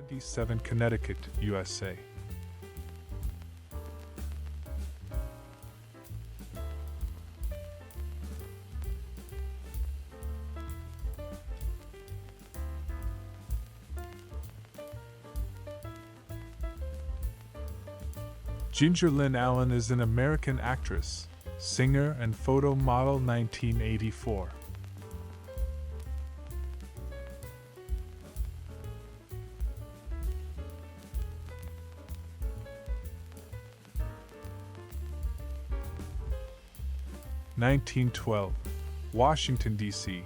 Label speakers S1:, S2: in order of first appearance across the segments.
S1: 27, Connecticut, USA. Ginger Lynn Allen is an American actress, singer, and photo model. 1984. (1912) Washington, D.C.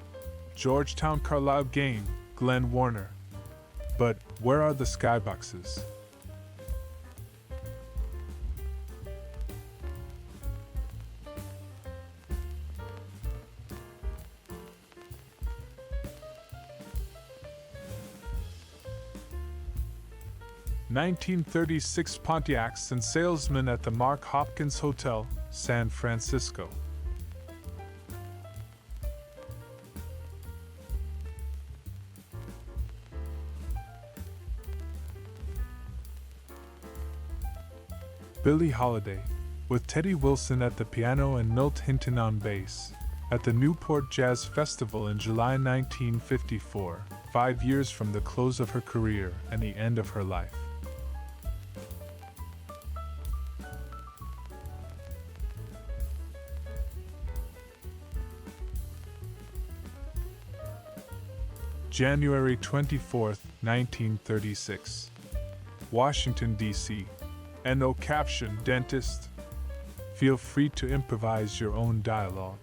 S1: Georgetown Carlisle game, Glenn Warner. But where are the skyboxes? (1936) Pontiacs and salesmen at the Mark Hopkins Hotel, San Francisco. Billie Holiday, with Teddy Wilson at the piano and Milt Hinton on bass, at the Newport Jazz Festival in July 1954, 5 years from the close of her career and the end of her life. January 24, 1936. Washington, D.C. No caption, dentist. Feel free to improvise your own dialogue.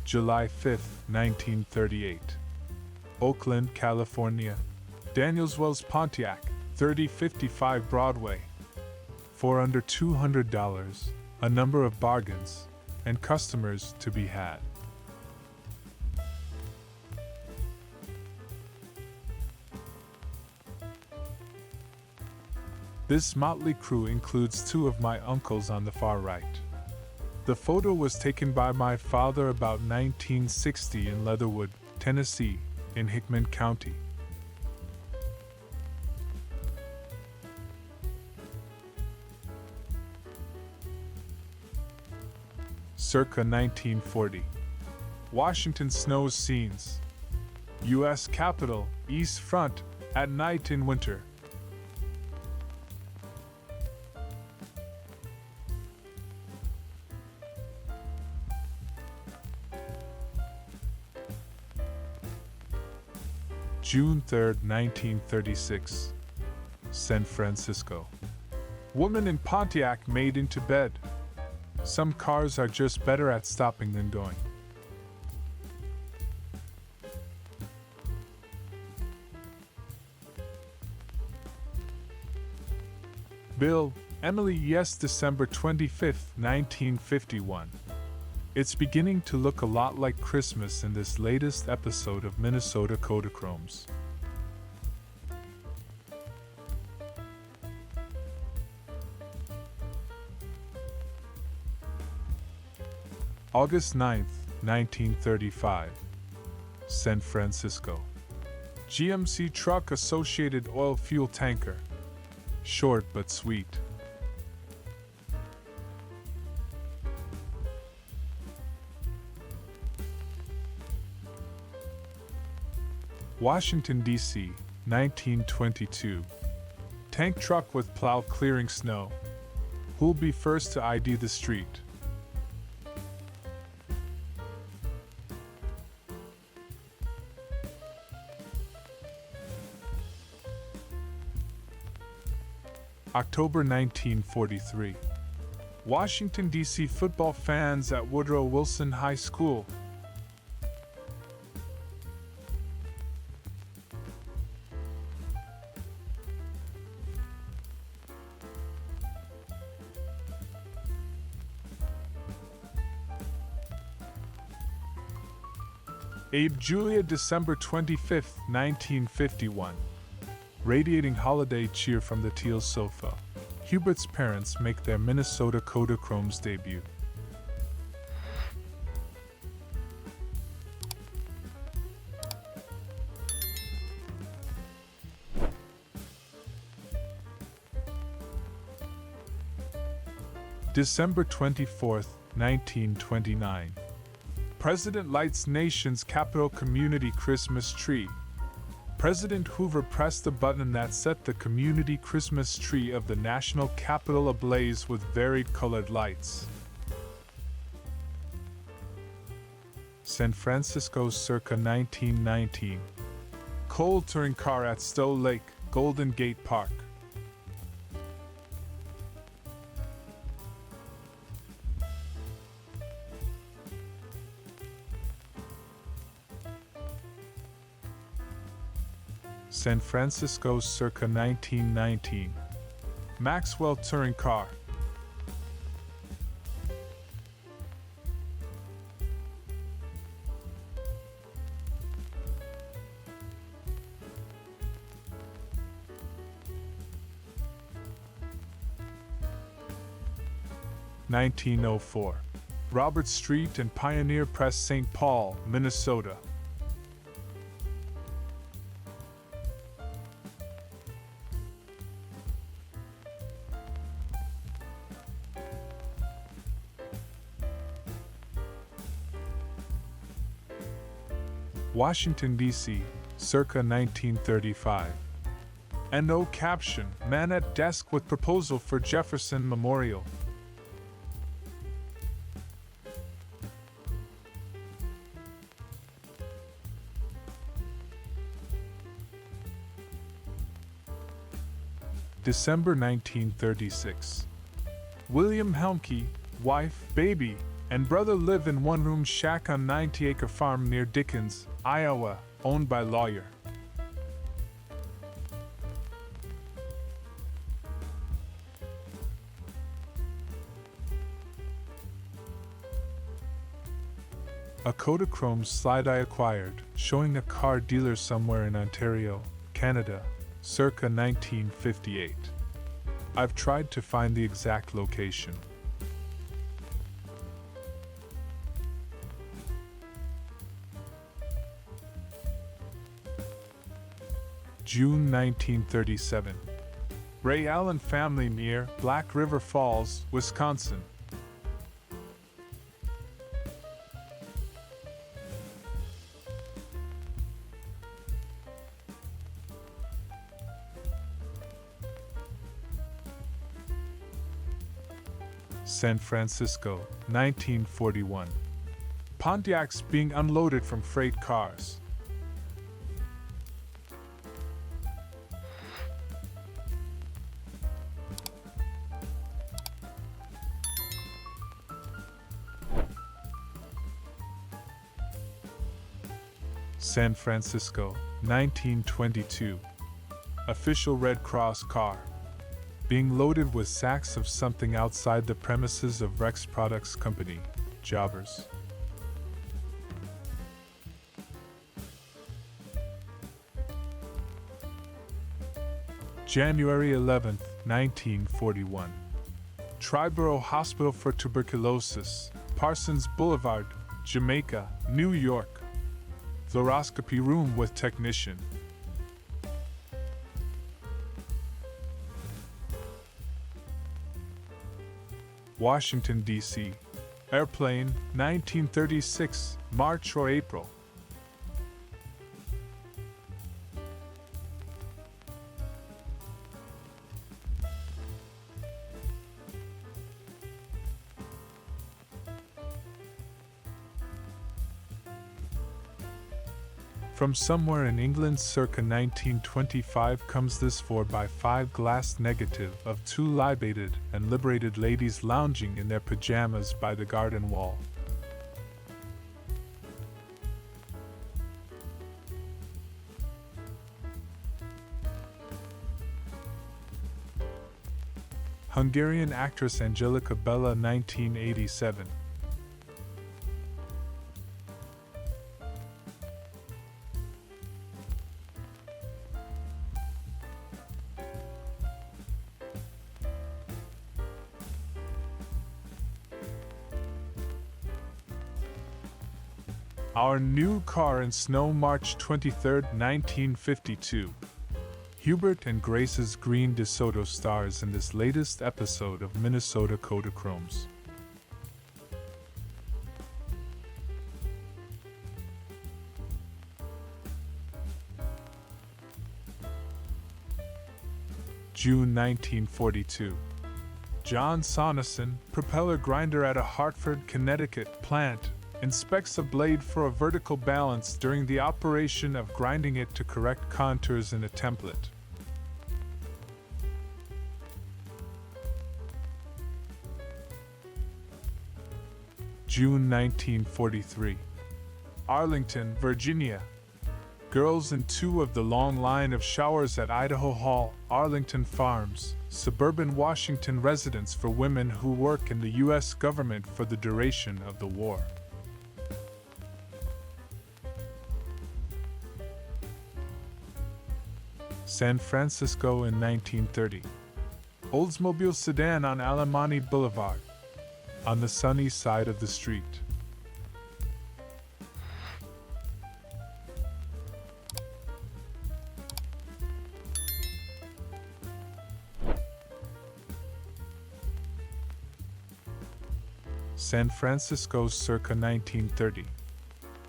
S1: July 5, 1938. Oakland, California. Daniels Wells Pontiac, 3055 Broadway. For under $200, a number of bargains, and customers to be had. This motley crew includes two of my uncles on the far right. The photo was taken by my father about 1960 in Leatherwood, Tennessee, in Hickman County. Circa 1940. Washington snow scenes. U.S. Capitol, East Front, at night in winter. June 3, 1936. San Francisco. Woman in Pontiac made into bed. Some cars are just better at stopping than going. Bill, Emily, yes, December 25, 1951. It's beginning to look a lot like Christmas in this latest episode of Minnesota Kodachromes. August 9, 1935. San Francisco. GMC truck associated oil fuel tanker. Short but sweet. Washington, D.C., 1922. Tank truck with plow clearing snow. Who'll be first to ID the street? October 1943. Washington, D.C. football fans at Woodrow Wilson High School. Abe Julia, December 25, 1951. Radiating holiday cheer from the teal sofa. Hubert's parents make their Minnesota Kodachrome's debut. December 24, 1929. President lights nation's Capitol community Christmas tree. President Hoover pressed the button that set the community Christmas tree of the National Capitol ablaze with varied colored lights. San Francisco circa 1919. Coal touring car at Stowe Lake, Golden Gate Park. San Francisco circa 1919. Maxwell touring car. (1904). Robert Street and Pioneer Press, St. Paul, Minnesota. Washington, D.C., circa 1935. And no caption, man at desk with proposal for Jefferson Memorial. December 1936. William Helmke, wife, baby, and brother live in one-room shack on 90-acre farm near Dickens, Iowa, owned by lawyer. A Kodachrome slide I acquired, showing a car dealer somewhere in Ontario, Canada, circa 1958. I've tried to find the exact location. June 1937. Ray Allen family near Black River Falls, Wisconsin. San Francisco, 1941. Pontiacs being unloaded from freight cars. San Francisco, 1922. Official Red Cross car. Being loaded with sacks of something outside the premises of Rex Products Company, Jobbers. January 11, 1941. Triborough Hospital for Tuberculosis, Parsons Boulevard, Jamaica, New York. Fluoroscopy room with technician. Washington, D.C. Airplane, 1936, March or April. From somewhere in England circa 1925 comes this 4x5 glass negative of two libated and liberated ladies lounging in their pajamas by the garden wall. Hungarian actress Angelika Bella, 1987. Our New Car in Snow, March 23, 1952. Hubert and Grace's Green DeSoto stars in this latest episode of Minnesota Kodachromes. June 1942. John Sonneson, propeller grinder at a Hartford, Connecticut plant, inspects a blade for a vertical balance during the operation of grinding it to correct contours in a template. June 1943. Arlington, Virginia. Girls in two of the long line of showers at Idaho Hall, Arlington Farms, suburban Washington residence for women who work in the U.S. government for the duration of the war. San Francisco in 1930. Oldsmobile sedan on Alamani Boulevard, on the sunny side of the street. San Francisco circa 1930.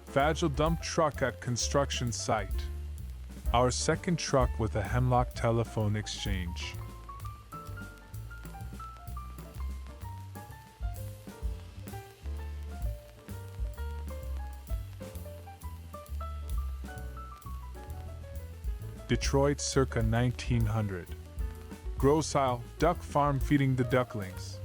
S1: Fragile dump truck at construction site. Our second truck with a Hemlock telephone exchange. Detroit circa 1900. Grosse Isle duck farm feeding the ducklings.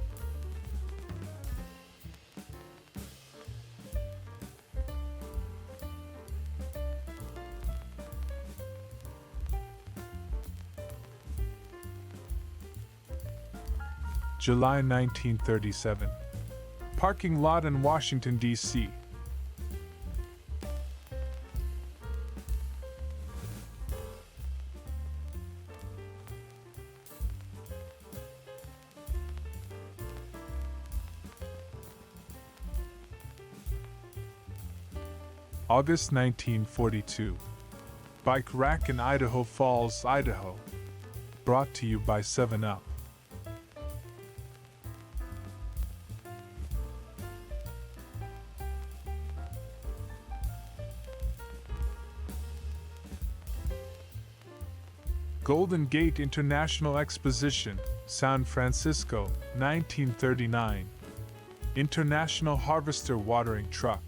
S1: July 1937. Parking lot in Washington, D.C. August 1942. Bike rack in Idaho Falls, Idaho. Brought to you by 7-Up. Golden Gate International Exposition, San Francisco, 1939. International Harvester watering truck.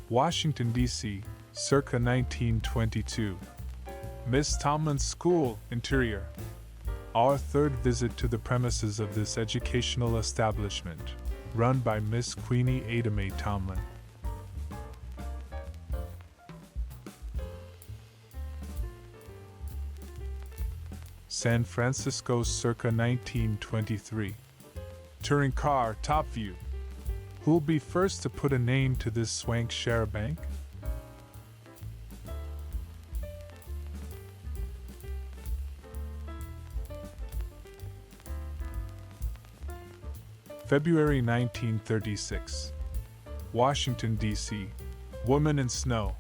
S1: Washington, D.C., circa 1922. Miss Tomlin's School, interior. Our third visit to the premises of this educational establishment, run by Miss Queenie Ada Mae Tomlin. San Francisco circa 1923. Touring car, top view. Who'll be first to put a name to this swank charabanc? February 1936. Washington, D.C. Woman in snow.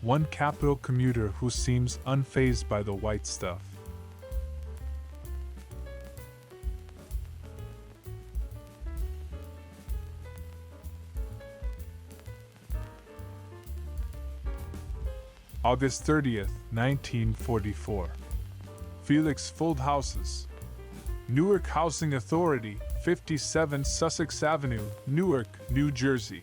S1: One Capitol commuter who seems unfazed by the white stuff. August 30th, 1944. Felix Fold Houses. Newark Housing Authority, 57 Sussex Avenue, Newark, New Jersey.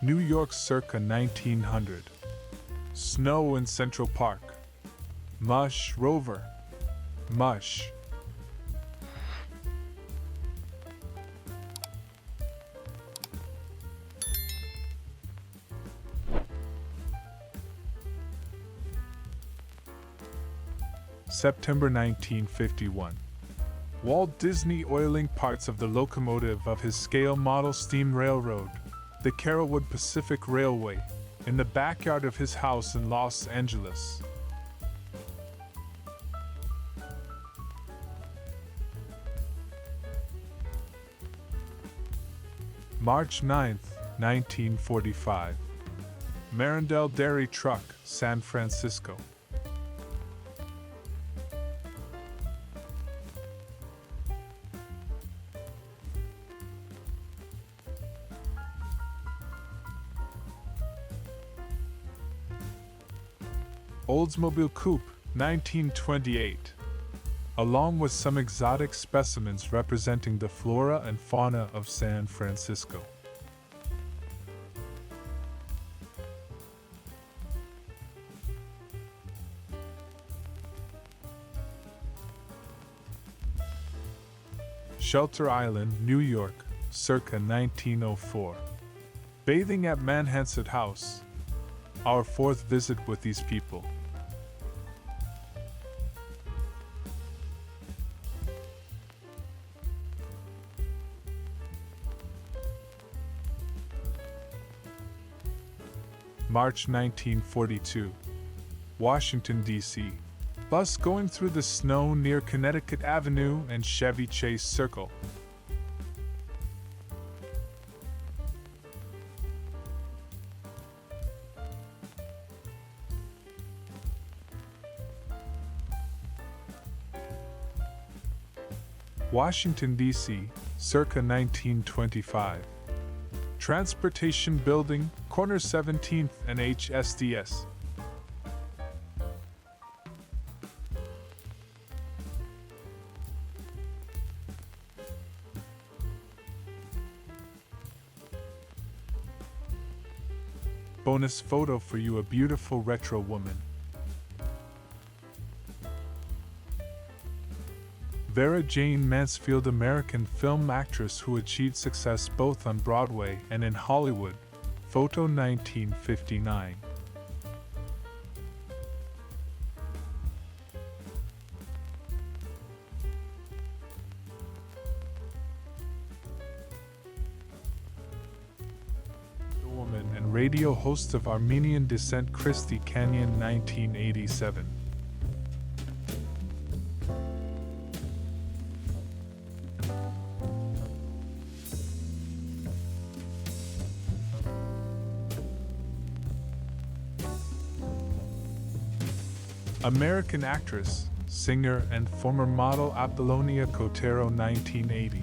S1: New York circa 1900. Snow in Central Park. Mush Rover. Mush. September 1951. Walt Disney oiling parts of the locomotive of his scale model steam railroad, the Carrollwood Pacific Railway, in the backyard of his house in Los Angeles. March 9, 1945. Marindel Dairy Truck, San Francisco. Oldsmobile Coupe, 1928. Along with some exotic specimens representing the flora and fauna of San Francisco. Shelter Island, New York, circa 1904. Bathing at Manhasset House. Our fourth visit with these people. March 1942. Washington, D.C. Bus going through the snow near Connecticut Avenue and Chevy Chase Circle. Washington, D.C., circa 1925. Transportation Building, corner 17th and HSDS. Bonus photo for you, a beautiful retro woman. Vera Jane Mansfield, American film actress who achieved success both on Broadway and in Hollywood. Photo 1959. Woman and radio host of Armenian descent, Christy Canyon, 1987. American actress, singer, and former model Apollonia Cotero, 1980.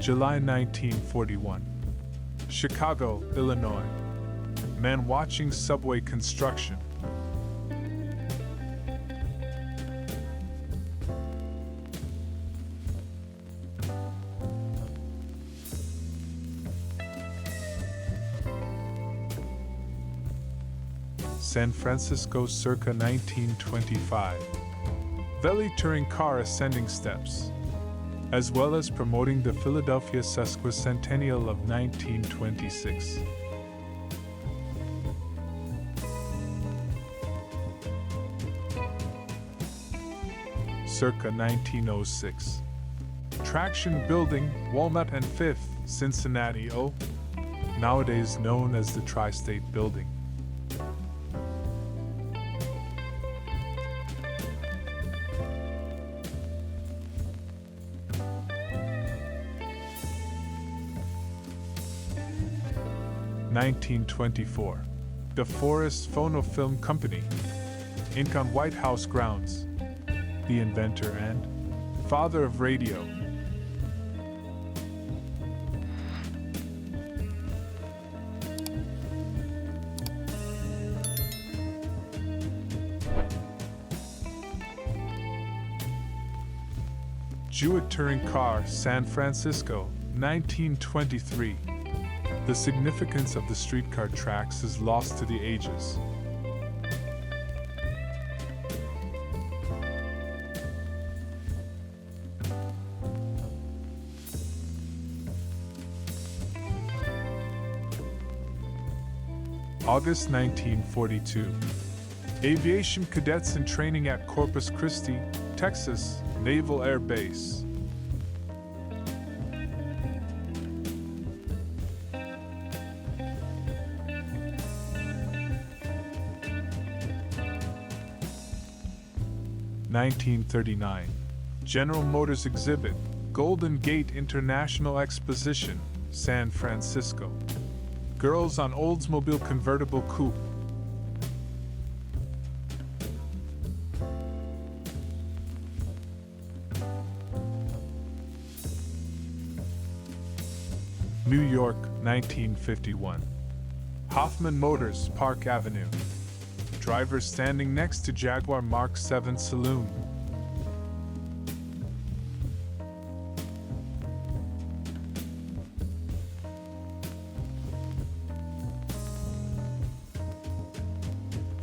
S1: July 1941. Chicago, Illinois. Man watching subway construction. San Francisco, circa 1925. Valley touring car ascending steps, as well as promoting the Philadelphia sesquicentennial of 1926. Circa 1906. Traction Building, Walnut and 5th, Cincinnati, nowadays known as the Tri-State Building. (1924). The Forest Phonofilm Company, Inc. on White House grounds. The inventor and father of radio. Jewett Touring Car, San Francisco, 1923. The significance of the streetcar tracks is lost to the ages. August 1942. Aviation cadets in training at Corpus Christi, Texas, Naval Air Base. (1939) General Motors exhibit, Golden Gate International Exposition, San Francisco. Girls on Oldsmobile convertible coupe. New York, 1951. Hoffman Motors, Park Avenue. Driver standing next to Jaguar Mark 7 saloon.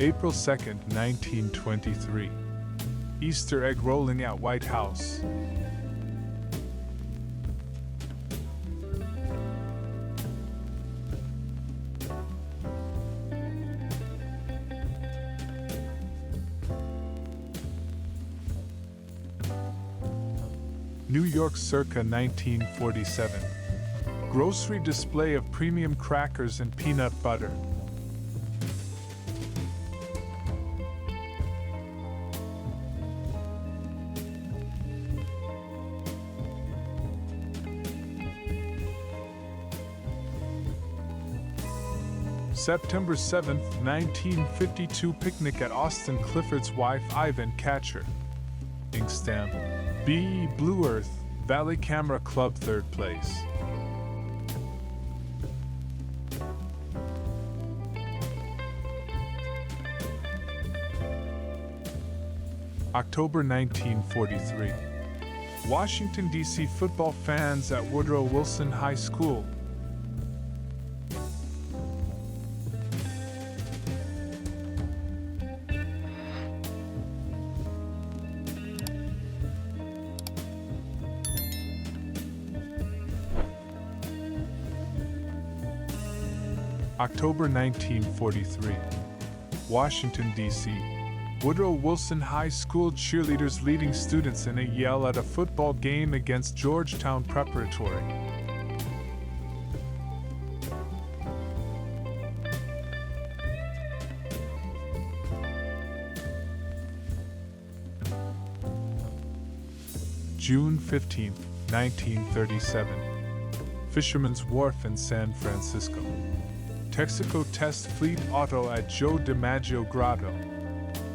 S1: April 2nd, 1923. Easter egg rolling at White House. New York circa 1947. Grocery display of premium crackers and peanut butter. September 7th, 1952 picnic at Austin Clifford's wife Ivan Catcher. Ink stamp. B. Blue Earth, Valley Camera Club 3rd place. October 1943. Washington, D.C. football fans at Woodrow Wilson High School. October 1943. Washington, D.C. Woodrow Wilson High School cheerleaders leading students in a yell at a football game against Georgetown Preparatory. June 15, 1937. Fisherman's Wharf in San Francisco. Texaco Test Fleet Auto at Joe DiMaggio Grotto.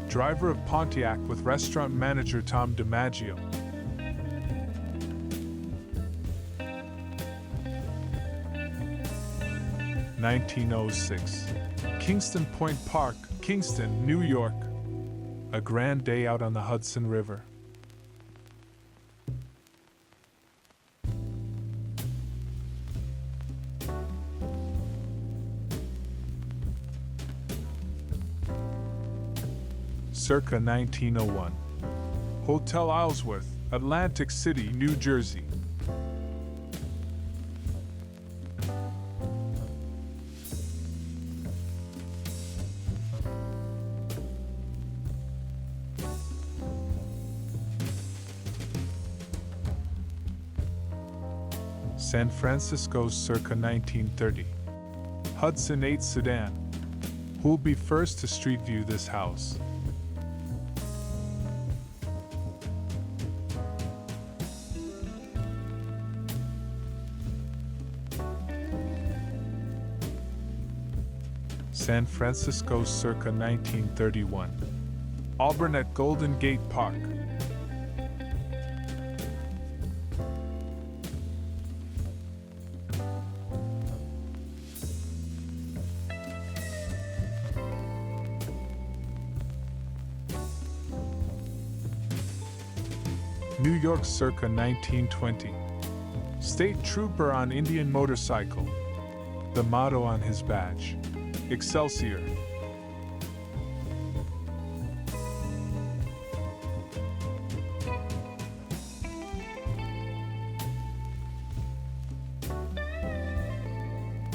S1: Driver of Pontiac with restaurant manager Tom DiMaggio. (1906) Kingston Point Park, Kingston, New York. A grand day out on the Hudson River. Circa 1901. Hotel Isleworth, Atlantic City, New Jersey. San Francisco circa 1930. Hudson 8 sedan. Who'll be first to street view this house? San Francisco circa 1931. Auburn at Golden Gate Park. New York circa 1920. State Trooper on Indian motorcycle. The motto on his badge: Excelsior.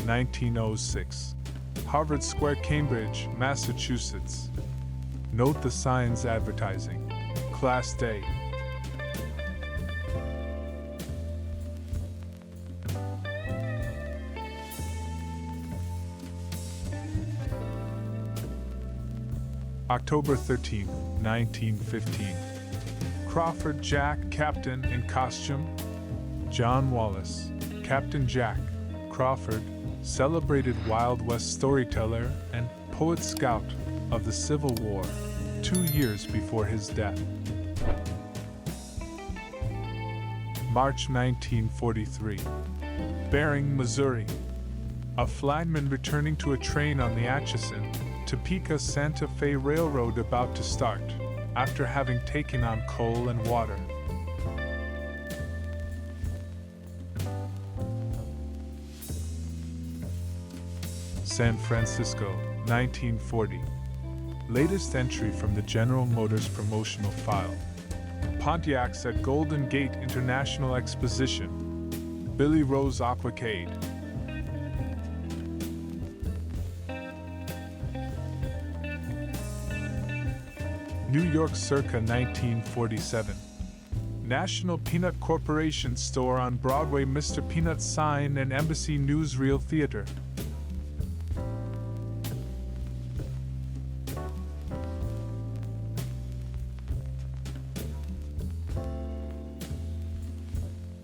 S1: (1906) Harvard Square, Cambridge, Massachusetts. Note the signs advertising. Class Day. October 13, 1915. Crawford Jack, Captain in costume. John Wallace, Captain Jack Crawford, celebrated Wild West storyteller and poet scout of the Civil War, 2 years before his death. March 1943. Bering, Missouri. A flagman returning to a train on the Atchison, Topeka Santa Fe Railroad about to start, after having taken on coal and water. San Francisco, 1940. Latest entry from the General Motors promotional file. Pontiacs at Golden Gate International Exposition. Billy Rose Aquacade. New York circa 1947. National Peanut Corporation store on Broadway, Mr. Peanut sign and Embassy Newsreel Theater.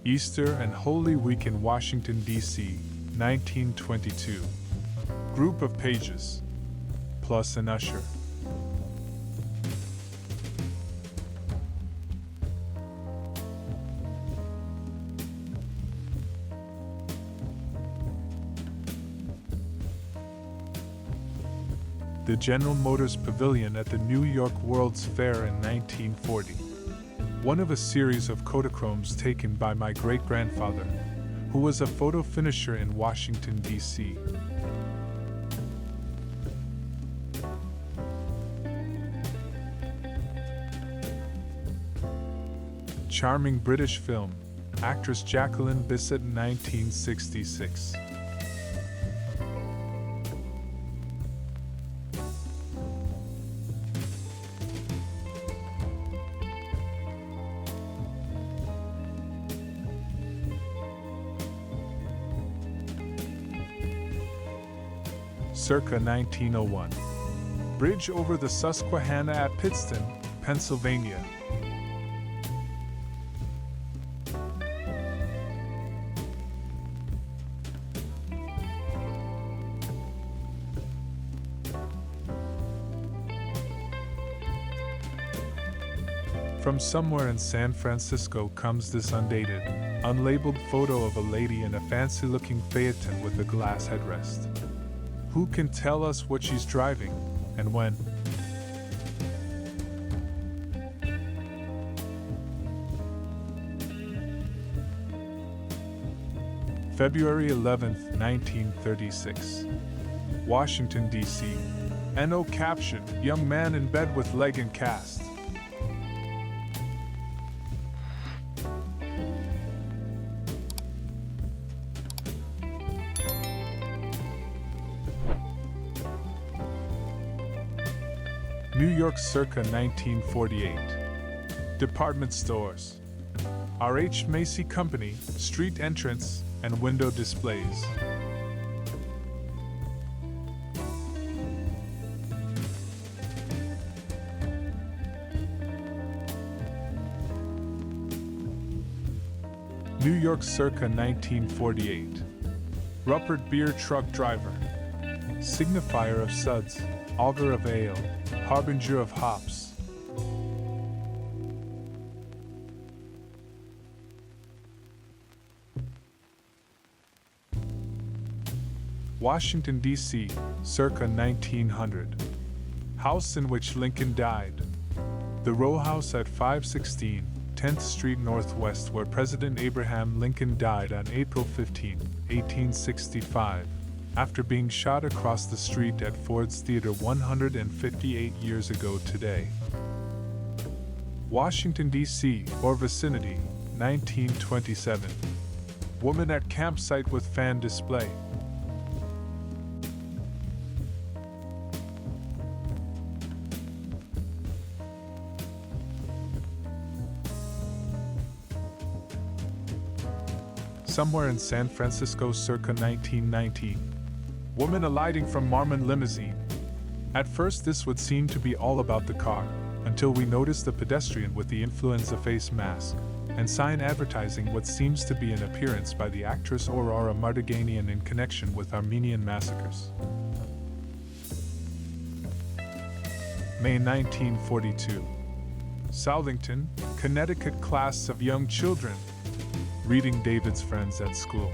S1: Easter and Holy Week in Washington, D.C., 1922. Group of pages, plus an usher. The General Motors Pavilion at the New York World's Fair in 1940. One of a series of Kodachromes taken by my great-grandfather, who was a photo finisher in Washington, D.C. Charming British film, actress Jacqueline Bisset, 1966. Circa 1901. Bridge over the Susquehanna at Pittston, Pennsylvania. From somewhere in San Francisco comes this undated, unlabeled photo of a lady in a fancy-looking phaeton with a glass headrest. Who can tell us what she's driving, and when? February 11th, 1936. Washington, D.C. NO caption, young man in bed with leg in cast. New York circa 1948. Department stores. R.H. Macy Company, street entrance and window displays. New York circa 1948. Rupert beer truck driver. Signifier of suds, augur of ale, harbinger of hops. Washington, D.C., circa 1900. House in which Lincoln died. The row house at 516 10th Street Northwest, where President Abraham Lincoln died on April 15, 1865. After being shot across the street at Ford's Theater 158 years ago today. Washington, D.C., or vicinity, 1927. Woman at campsite with fan display. somewhere in San Francisco circa 1919. Woman alighting from Marmon limousine. At first this would seem to be all about the car, until we notice the pedestrian with the influenza face mask, and sign advertising what seems to be an appearance by the actress Aurora Mardiganian in connection with Armenian massacres. May 1942. Southington, Connecticut. Class of young children reading David's Friends at school.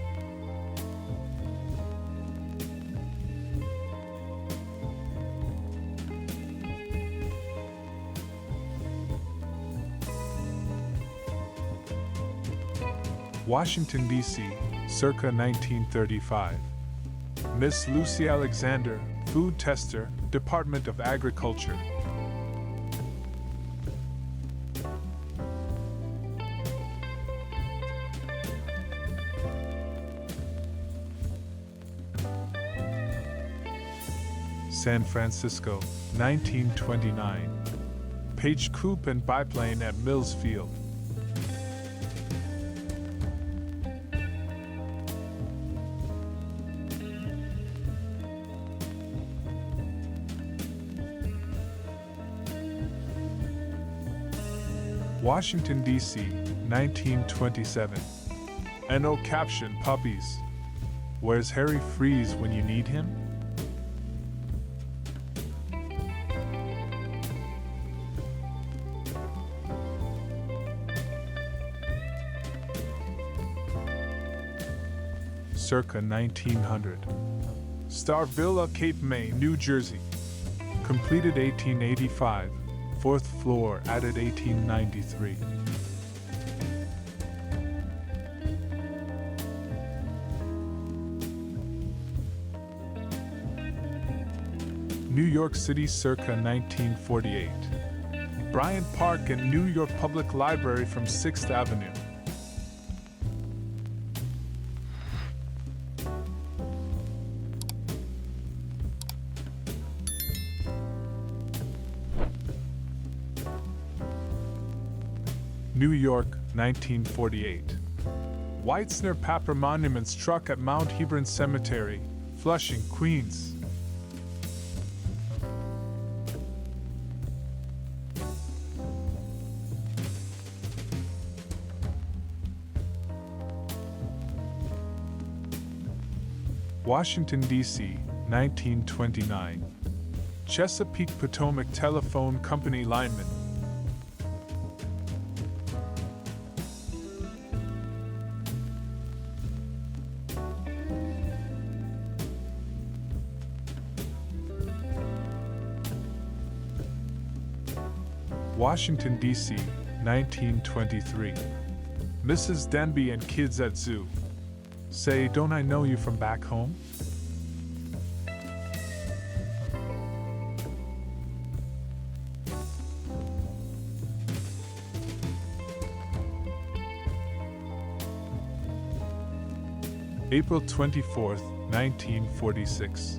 S1: Washington, D.C., circa 1935. Miss Lucy Alexander, food tester, Department of Agriculture. San Francisco, 1929. Page coupe and biplane at Mills Field. Washington, D.C., 1927. NO caption Puppies. Where's Harry Freeze when you need him? Circa 1900. Star Villa, Cape May, New Jersey. Completed 1885. Fourth floor, added 1893. New York City, circa 1948. Bryant Park and New York Public Library from 6th Avenue. New York, 1948. Weitzner Papper Monument struck at Mount Hebron Cemetery, Flushing, Queens. Washington, D.C., 1929. Chesapeake Potomac Telephone Company lineman. Washington, D.C., 1923. Mrs. Denby and kids at zoo. Say, don't I know you from back home? April 24, 1946.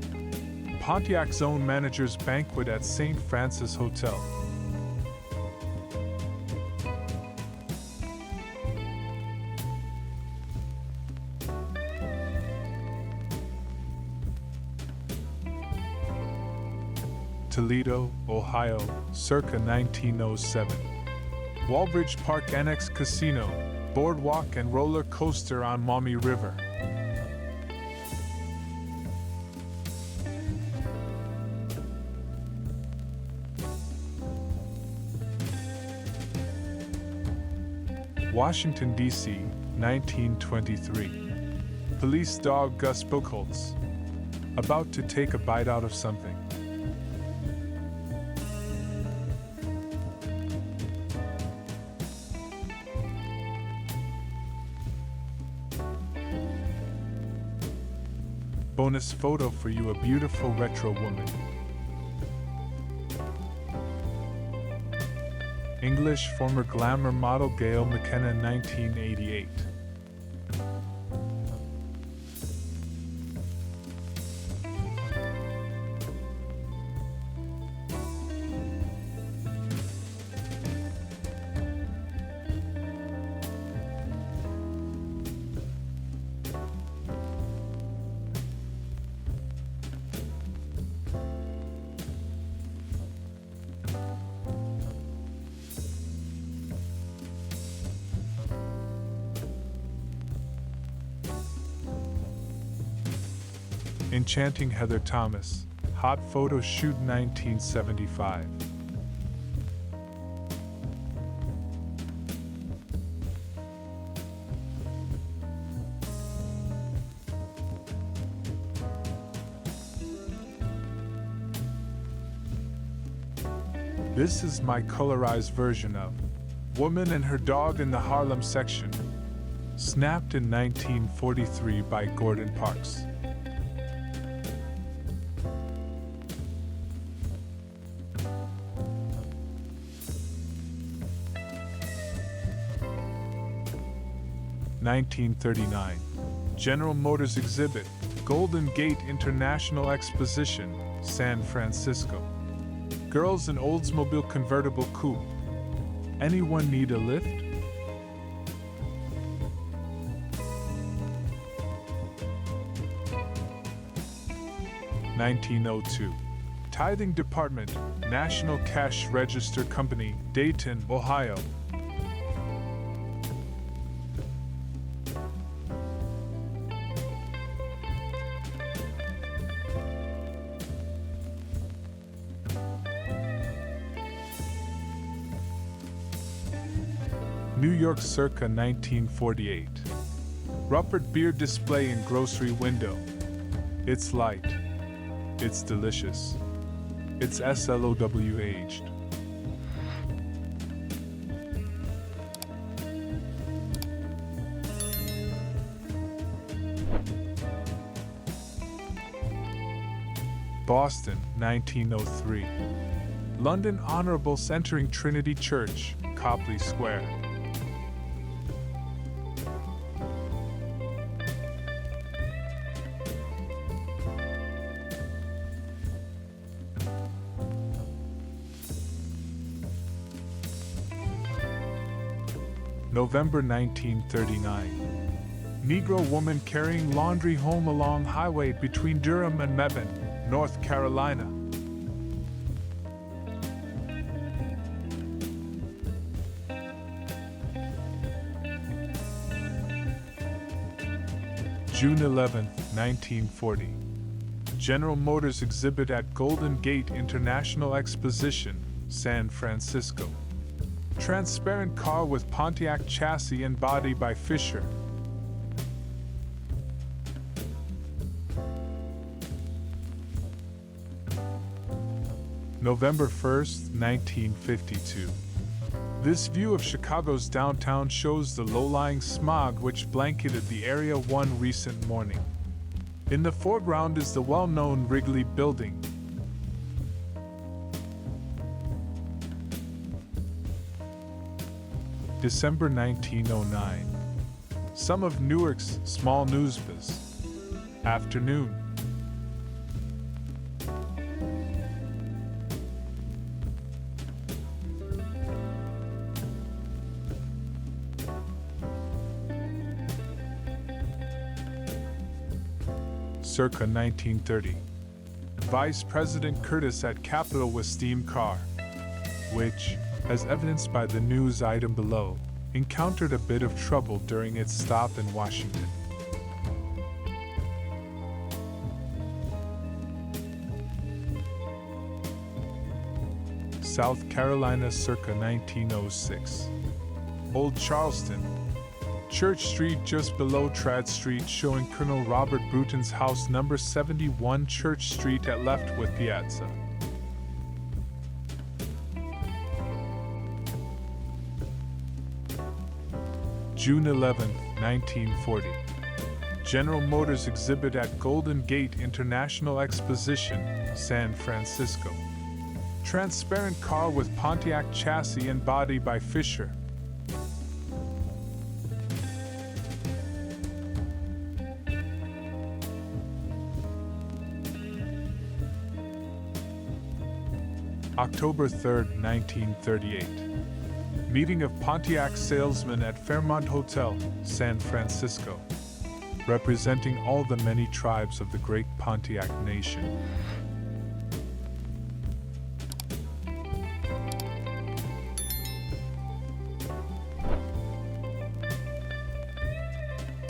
S1: Pontiac Zone Manager's Banquet at St. Francis Hotel. Toledo, Ohio, circa 1907. Walbridge Park Annex Casino, boardwalk and roller coaster on Maumee River. Washington, D.C., 1923. Police dog Gus Buchholz. About to take a bite out of something. Bonus photo for you, a beautiful retro woman. English former glamour model Gail McKenna, 1988. Enchanting Heather Thomas, hot photo shoot 1975. This is my colorized version of Woman and Her Dog in the Harlem Section, snapped in 1943 by Gordon Parks. (1939) General Motors exhibit, Golden Gate International Exposition, San Francisco. Girls in Oldsmobile convertible coupe. Anyone need a lift? (1902) Tithing Department, National Cash Register Company, Dayton, Ohio. New York circa 1948. Rupert beer display in grocery window. It's light. It's delicious. It's slow aged. Boston, 1903. London Honourables entering Trinity Church, Copley Square. November 1939. Negro woman carrying laundry home along highway between Durham and Mebane, North Carolina. June 11, 1940. General Motors exhibit at Golden Gate International Exposition, San Francisco. Transparent car with Pontiac chassis and body by Fisher. November 1st, 1952. This view of Chicago's downtown shows the low-lying smog which blanketed the area one recent morning. In the foreground is the well-known Wrigley Building. December 1909. Some of Newark's small newspapers. Afternoon. Circa 1930. Vice President Curtis at Capitol with steam car, which, as evidenced by the news item below, encountered a bit of trouble during its stop in Washington. South Carolina circa 1906. Old Charleston. Church Street just below Trad Street showing Colonel Robert Bruton's house number 71 Church Street at left with Piazza. June 11, 1940. General Motors exhibit at Golden Gate International Exposition, San Francisco. Transparent car with Pontiac chassis and body by Fisher. October 3, 1938. Meeting of Pontiac salesmen at Fairmont Hotel, San Francisco, representing all the many tribes of the great Pontiac nation.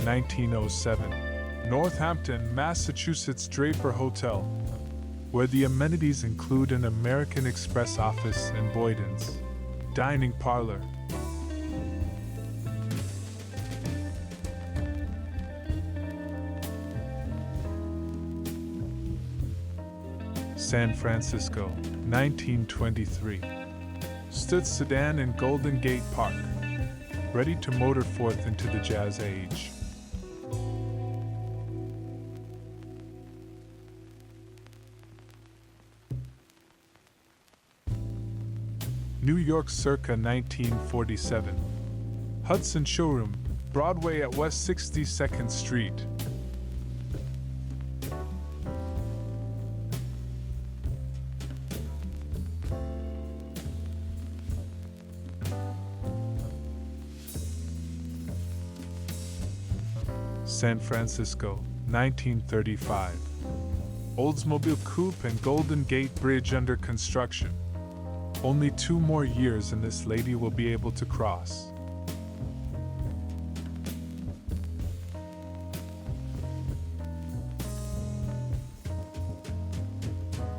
S1: (1907) Northampton, Massachusetts Draper Hotel, where the amenities include an American Express office and Boyden's dining parlor. San Francisco, 1923. Stood sedan in Golden Gate Park, ready to motor forth into the Jazz Age. New York circa 1947. Hudson Showroom, Broadway at West 62nd Street. San Francisco, 1935. Oldsmobile Coupe and Golden Gate Bridge under construction. Only 2 more years and this lady will be able to cross.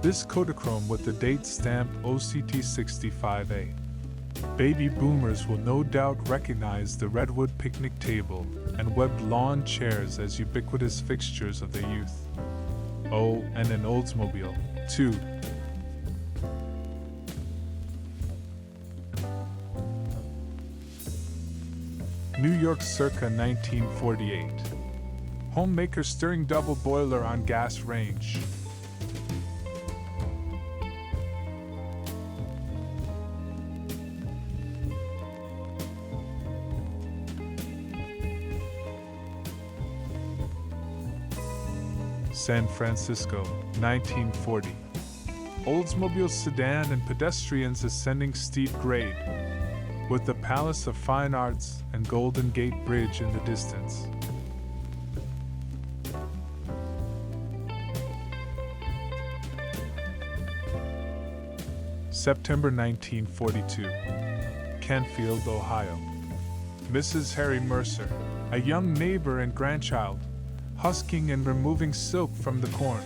S1: This Kodachrome with the date stamp OCT 65A. Baby boomers will no doubt recognize the redwood picnic table and webbed lawn chairs as ubiquitous fixtures of their youth. Oh, and an Oldsmobile, too. New York circa 1948. Homemaker stirring double boiler on gas range. San Francisco, 1940. Oldsmobile sedan and pedestrians ascending steep grade, with the Palace of Fine Arts and Golden Gate Bridge in the distance. September 1942. Canfield, Ohio. Mrs. Harry Mercer, a young neighbor and grandchild, husking and removing silk from the corn.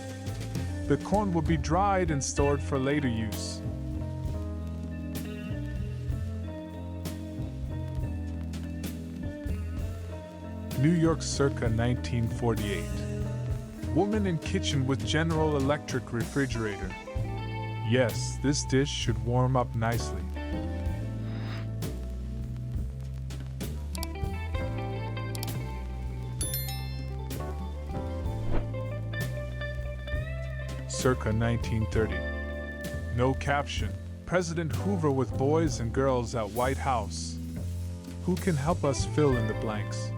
S1: The corn will be dried and stored for later use. New York circa 1948. Woman in kitchen with General Electric refrigerator. Yes, this dish should warm up nicely. Circa 1930. No caption. President Hoover with boys and girls at White House. Who can help us fill in the blanks?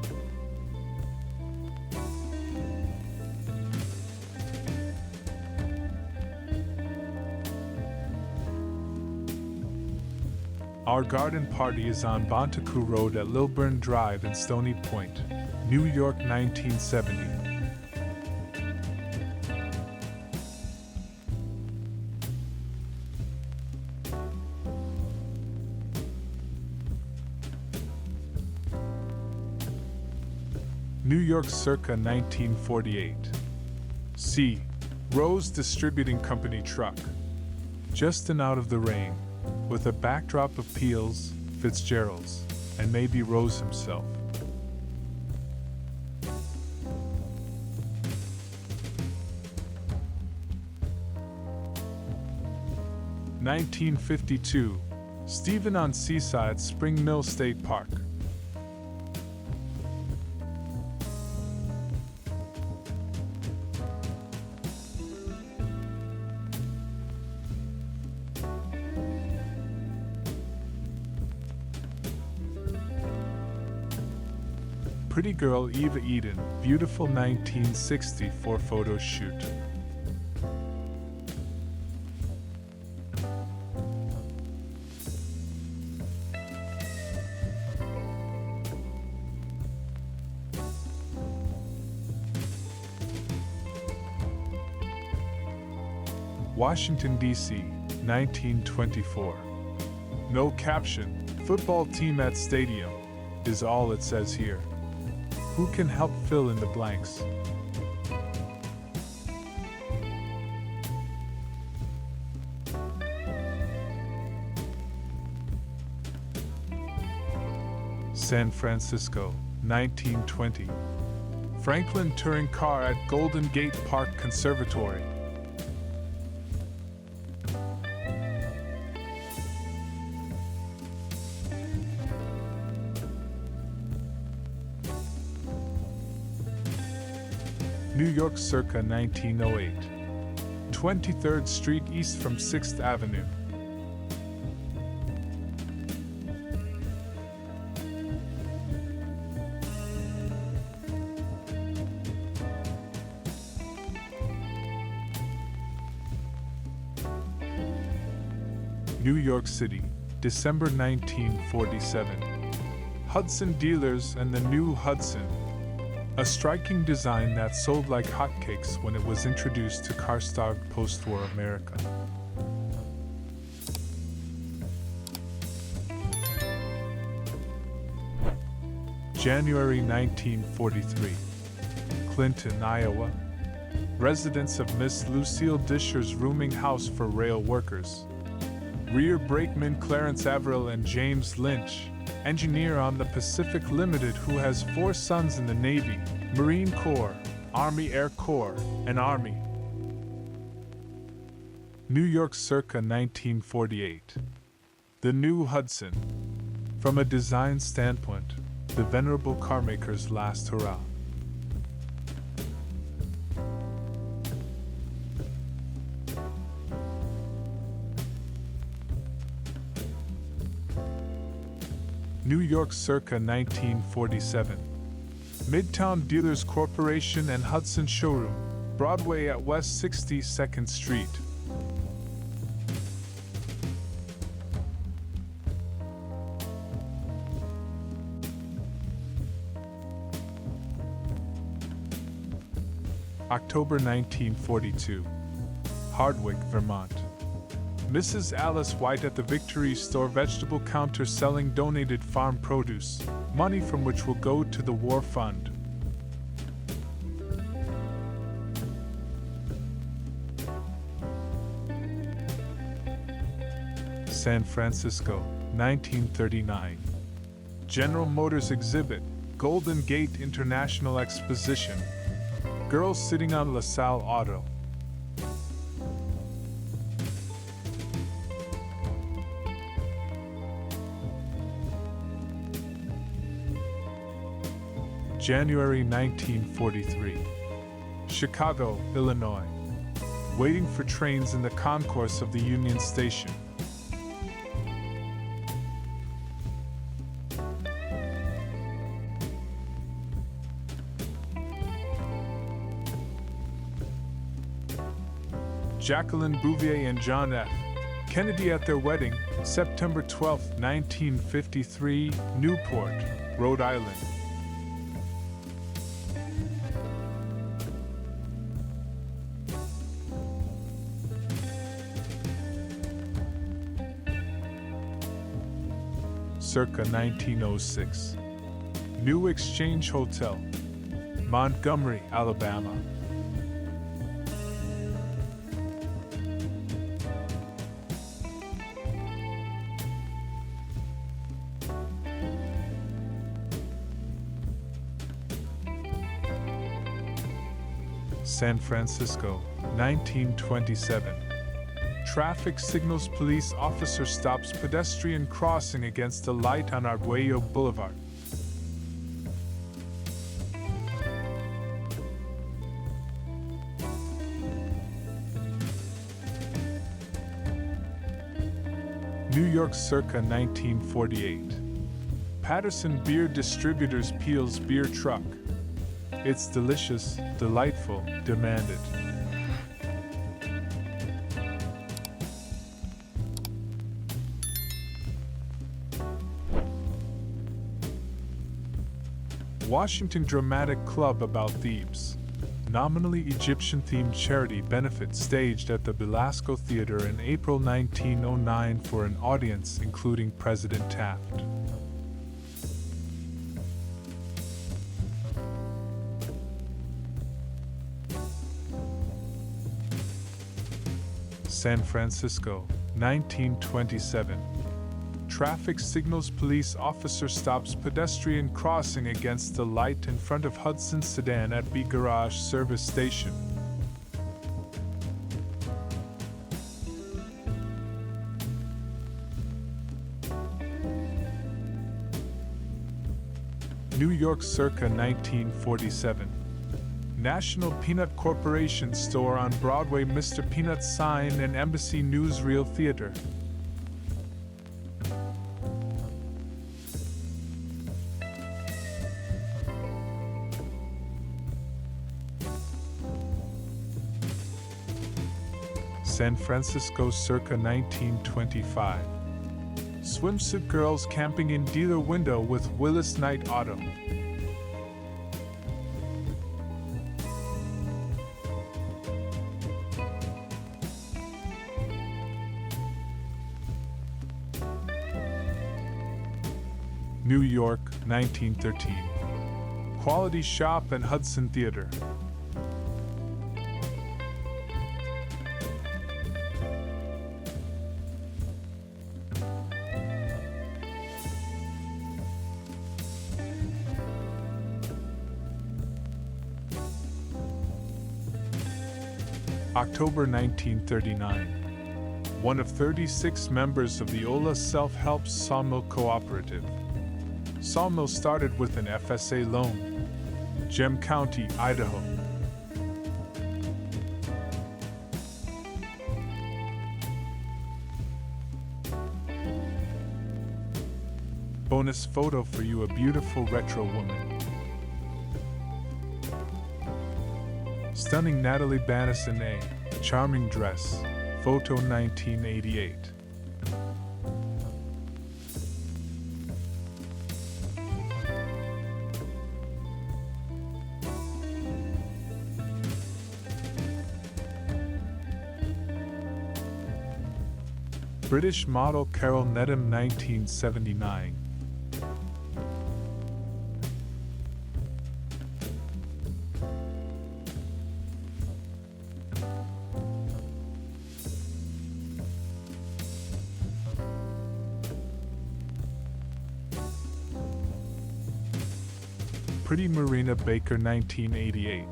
S1: Our garden party is on Bontecu Road at Lilburn Drive in Stony Point, New York, 1970. New York circa 1948. C. Rose Distributing Company truck. Just and out of the rain, with a backdrop of Peel's, Fitzgerald's, and maybe Rose himself. (1952) Stephen on Seaside, Spring Mill State Park. Pretty girl Eva Eden, beautiful 1964 photo shoot. Washington, D.C., 1924. No caption, football team at stadium, is all it says here. Who can help fill in the blanks? San Francisco, 1920. Franklin touring car at Golden Gate Park Conservatory. New York circa 1908. 23rd Street east from 6th Avenue. New York City, December 1947. Hudson Dealers and the new Hudson. A striking design that sold like hotcakes when it was introduced to car-starved post-war America. January 1943. Clinton, Iowa. Residence of Miss Lucille Disher's rooming house for rail workers. Rear brakeman Clarence Averill and James Lynch, engineer on the Pacific Limited, who has 4 sons in the Navy, Marine Corps, Army Air Corps, and Army. New York circa 1948. The new Hudson. From a design standpoint, the venerable carmaker's last hurrah. New York circa 1947. Midtown Dealers Corporation and Hudson Showroom, Broadway at West 62nd Street. October 1942. Hardwick, Vermont. Mrs. Alice White at the Victory Store vegetable counter selling donated farm produce, money from which will go to the War Fund. San Francisco, 1939. General Motors exhibit, Golden Gate International Exposition. Girls sitting on LaSalle Auto. January 1943. Chicago, Illinois. Waiting for trains in the concourse of the Union Station. Jacqueline Bouvier and John F. Kennedy at their wedding, September 12, 1953, Newport, Rhode Island. Circa 1906. New Exchange Hotel, Montgomery, Alabama. San Francisco, 1927. Traffic signals police officer stops pedestrian crossing against a light on Arguello Boulevard. New York circa 1948. Patterson Beer Distributors Peel's Beer Truck. It's delicious, delightful, demanded. Washington Dramatic Club about Thebes. Nominally Egyptian-themed charity benefit staged at the Belasco Theater in April 1909 for an audience including President Taft. San Francisco, 1927. traffic signals. Police officer stops pedestrian crossing against the light in front of Hudson sedan at B Garage service station. New York circa 1947. National Peanut Corporation store on Broadway. Mr. Peanut sign and Embassy Newsreel Theater. San Francisco circa 1925. Swimsuit girls camping in dealer window with Willis Knight Auto. New York, 1913. Quality Shop and Hudson Theater. October 1939. One of 36 members of the Ola Self-Help Sawmill Cooperative. Sawmill started with an FSA loan. Gem County, Idaho. Bonus photo for you, a beautiful retro woman. Stunning Natalie Banison A. Charming dress. Photo 1988. British model Carol Needham 1979. Pretty Marina Baker 1988.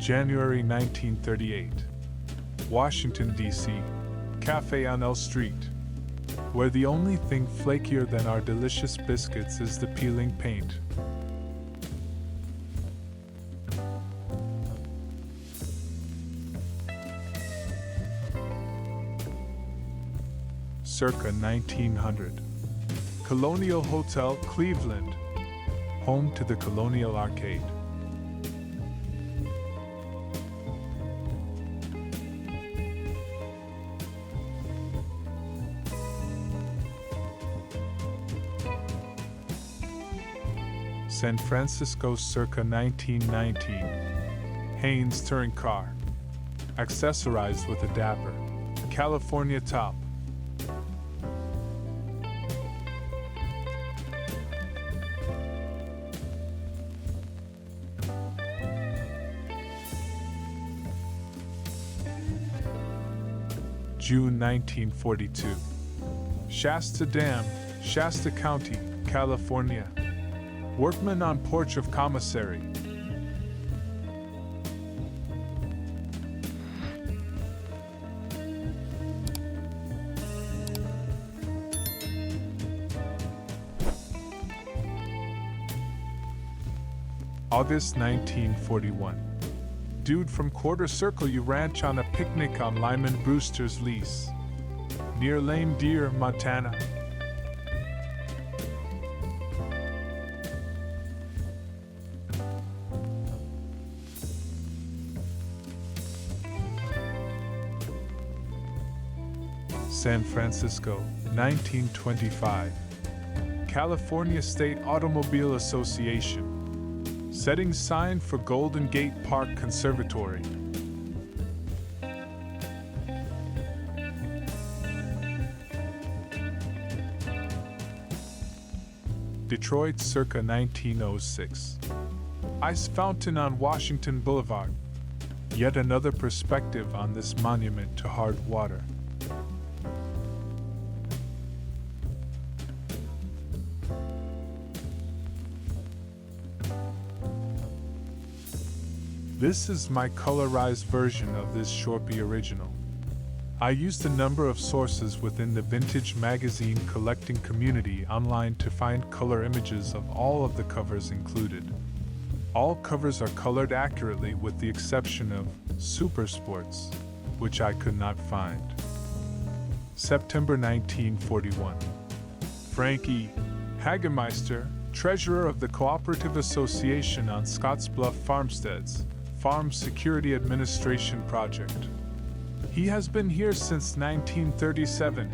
S1: January 1938. Washington, D.C. Cafe on L Street, where the only thing flakier than our delicious biscuits is the peeling paint. Circa 1900. Colonial Hotel, Cleveland, home to the Colonial Arcade. San Francisco circa 1919. Haynes touring car, accessorized with a dapper California top. June 1942. Shasta Dam, Shasta County, California. Workman on porch of commissary. August 1941. Dude from Quarter Circle U Ranch on a picnic on Lyman Brewster's lease, near Lame Deer, Montana. San Francisco, 1925. California State Automobile Association. Setting sign for Golden Gate Park Conservatory. Detroit circa 1906. Ice fountain on Washington Boulevard. Yet another perspective on this monument to hard water. This is my colorized version of this Shorpy original. I used a number of sources within the vintage magazine collecting community online to find color images of all of the covers included. All covers are colored accurately with the exception of Super Sports, which I could not find. September 1941. Frank E. Hagemeister, treasurer of the Cooperative Association on Scottsbluff Farmsteads, Farm Security Administration Project. He has been here since 1937.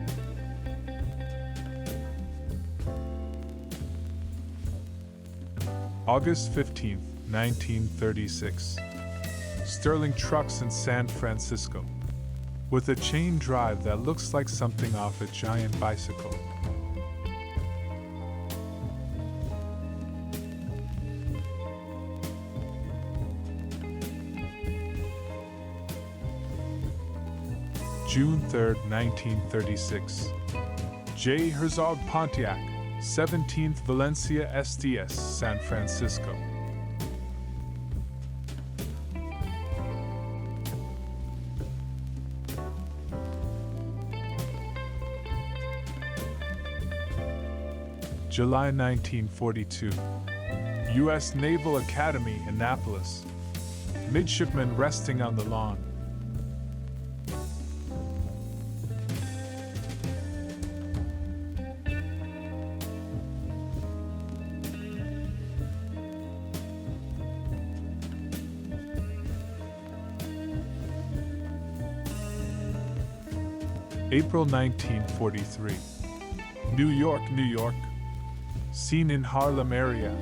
S1: August 15, 1936. Sterling Trucks in San Francisco. With a chain drive that looks like something off a giant bicycle. June 3, 1936. J. Herzog Pontiac, 17th Valencia SDS, San Francisco. July 1942. U.S. Naval Academy, Annapolis. Midshipmen resting on the lawn. April 1943. New York, New York. Seen in Harlem area.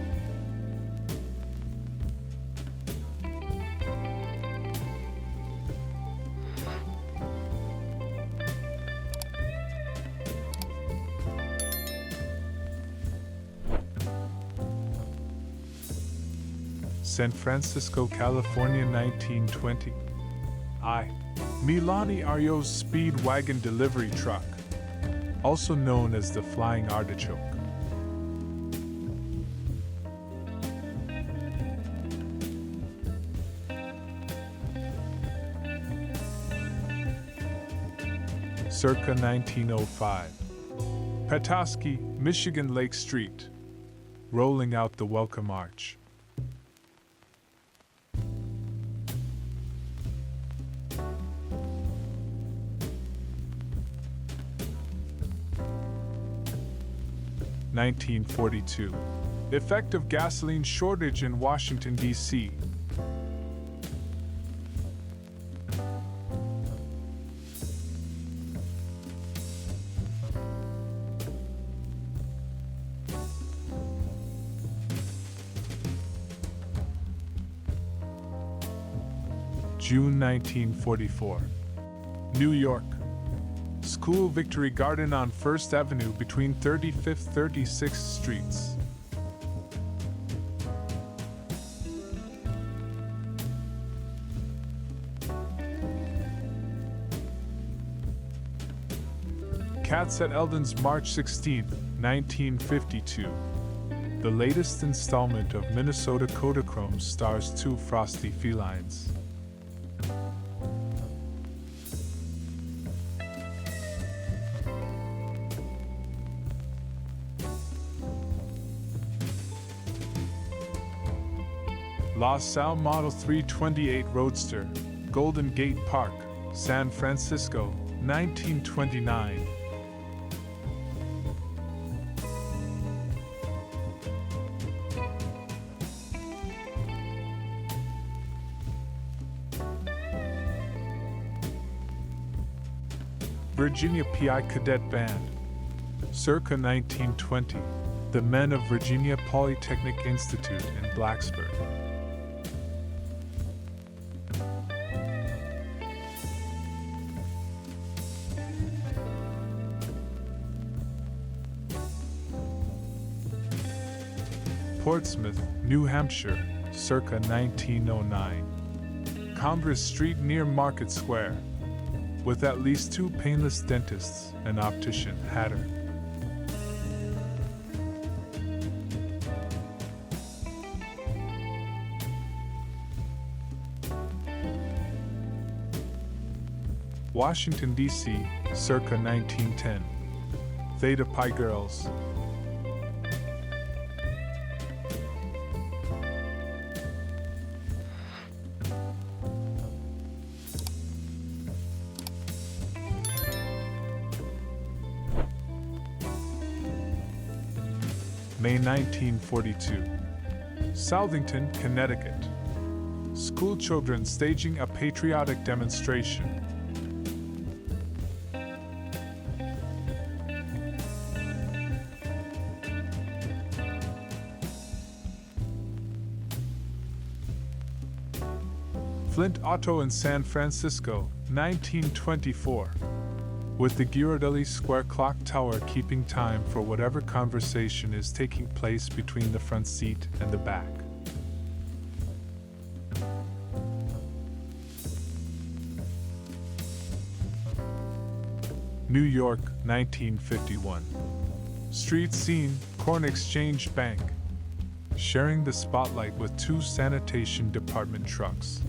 S1: San Francisco, California, 1920. Milani Ario's speed wagon delivery truck, also known as the Flying Artichoke. Circa 1905. Petoskey, Michigan Lake Street. Rolling out the Welcome Arch. (1942). Effect of gasoline shortage in Washington, D.C. June 1944. New York. School Victory Garden on 1st Avenue between 35th 36th Streets. Cats at Eldon's, March 16, 1952. The latest installment of Minnesota Kodachrome stars two frosty felines. La Salle Model 328 Roadster, Golden Gate Park, San Francisco, 1929. Virginia PI Cadet Band. Circa 1920. The Men of Virginia Polytechnic Institute in Blacksburg. Portsmouth, New Hampshire, circa 1909. Congress Street near Market Square, with at least 2 painless dentists, an optician, hatter. Washington, D.C., circa 1910. Theta Pi Girls. May 1942. Southington, Connecticut. School children staging a patriotic demonstration. Flint Auto in San Francisco, 1924. With the Ghirardelli Square clock tower keeping time for whatever conversation is taking place between the front seat and the back. New York, 1951. Street scene, Corn Exchange Bank. Sharing the spotlight with 2 sanitation department trucks.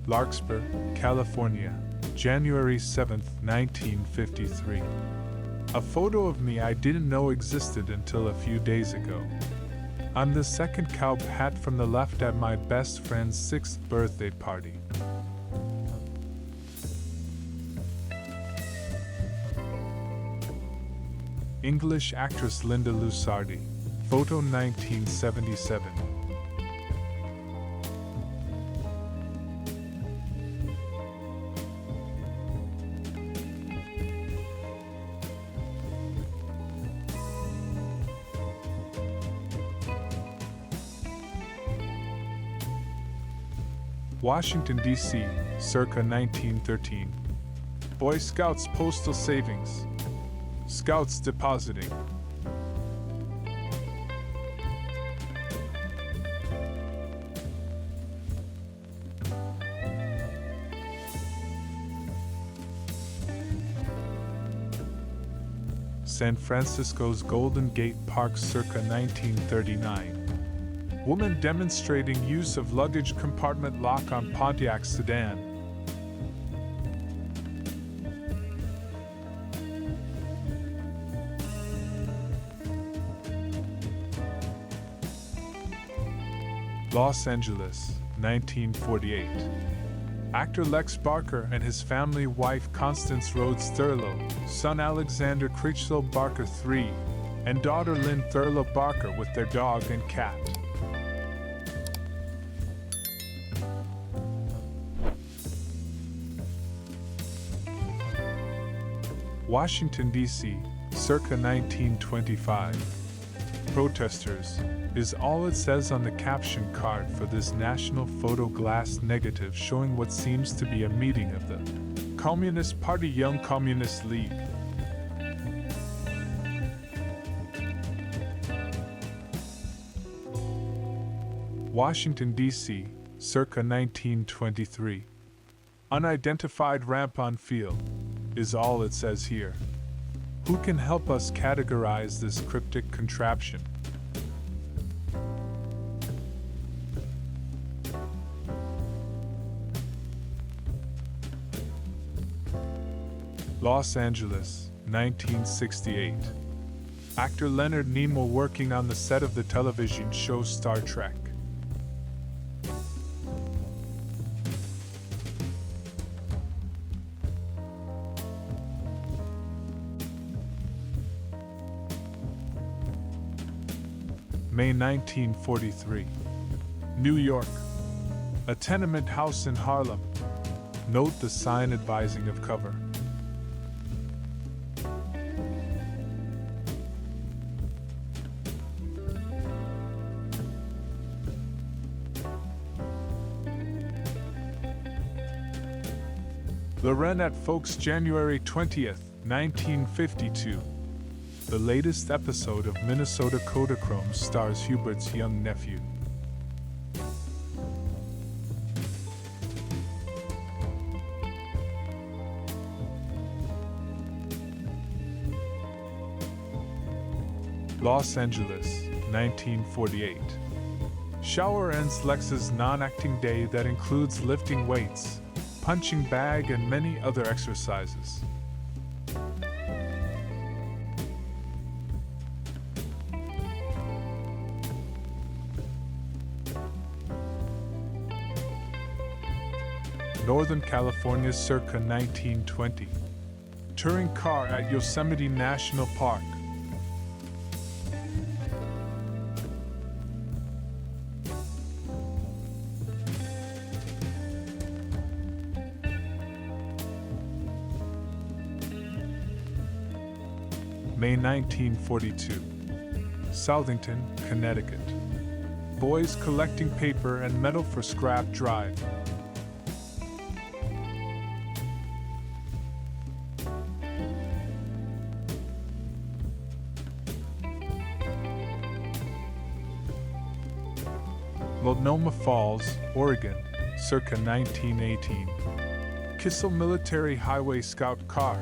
S1: Larkspur, California, January 7, 1953. A photo of me I didn't know existed until a few days ago. I'm the second cowboy hat from the left at my best friend's 6th birthday party. English actress Linda Lusardi, photo 1977. Washington, D.C., circa 1913. Boy Scouts Postal Savings. Scouts depositing. San Francisco's Golden Gate Park, circa 1939. Woman demonstrating use of luggage compartment lock on Pontiac sedan. Los Angeles, 1948. Actor Lex Barker and his family wife Constance Rhodes Thurlow, son Alexander Critchlow Barker III, and daughter Lynn Thurlow Barker with their dog and cat. Washington, D.C., circa 1925. Protesters is all it says on the caption card for this National Photo Glass negative showing what seems to be a meeting of the Communist Party Young Communist League. Washington, D.C., circa 1923. Unidentified ramp on field is all it says here. Who can help us categorize this cryptic contraption? Los Angeles, 1968. Actor Leonard Nimoy working on the set of the television show Star Trek. May 1943. New York. A tenement house in Harlem. Note the sign advising of cover. Loren at Folks, January 20th, 1952. The latest episode of Minnesota Kodachrome stars Hubert's young nephew. Los Angeles, 1948. Shower ends Lex's non-acting day that includes lifting weights, punching bag, and many other exercises. Northern California circa 1920. Touring car at Yosemite National Park. May 1942. Southington, Connecticut. Boys collecting paper and metal for scrap drive. Multnomah Falls, Oregon, circa 1918. Kissel Military Highway Scout Car.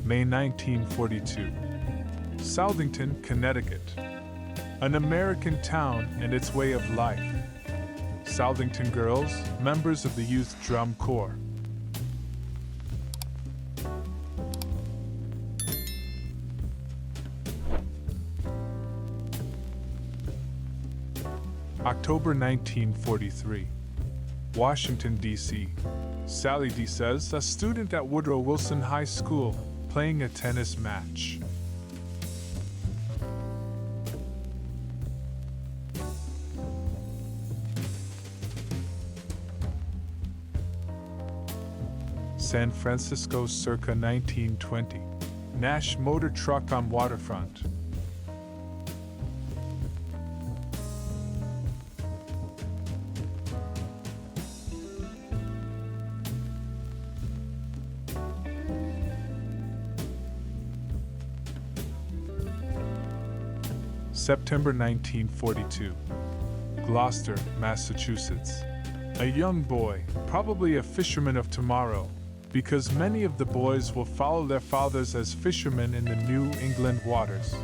S1: May 1942. Southington, Connecticut. An American town and its way of life. Southington girls, members of the Youth Drum Corps. October 1943. Washington, D.C. Sally D. says, a student at Woodrow Wilson High School, playing a tennis match. San Francisco circa 1920. Nash motor truck on waterfront. September 1942. Gloucester, Massachusetts. A young boy, probably a fisherman of tomorrow, because many of the boys will follow their fathers as fishermen in the New England waters.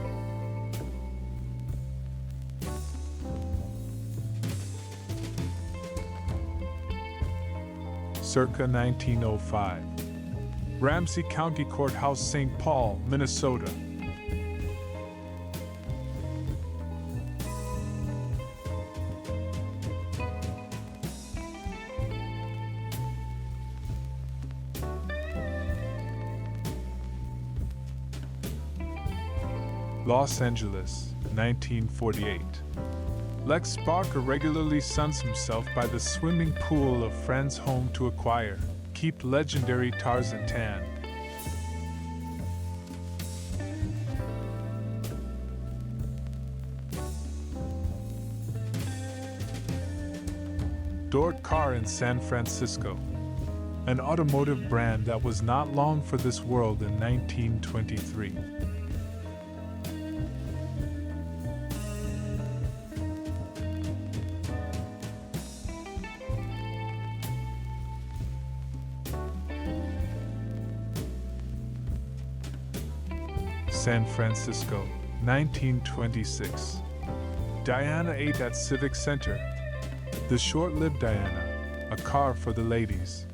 S1: Circa 1905. Ramsey County Courthouse, St. Paul, Minnesota. Los Angeles, 1948. Lex Barker regularly suns himself by the swimming pool of friends' home to acquire, keep legendary Tarzan tan. Dort Car in San Francisco. An automotive brand that was not long for this world in 1923. San Francisco, 1926. Diana ate at Civic Center. The short-lived Diana, a car for the ladies.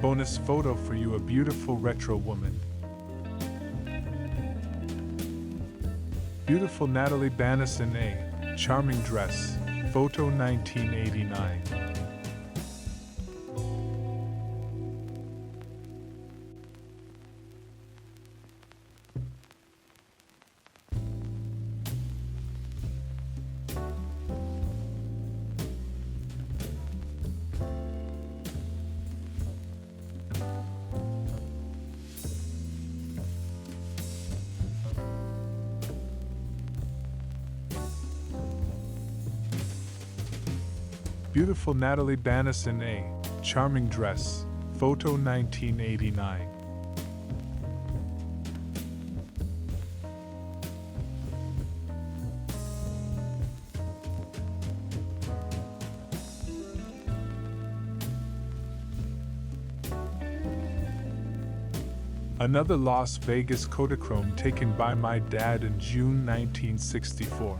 S1: Bonus photo for you, a beautiful retro woman. Beautiful Natalie Banison, a charming dress. Photo 1989. Beautiful Natalie Bannis in a charming dress. Photo 1989. Another Las Vegas Kodachrome taken by my dad in June 1964.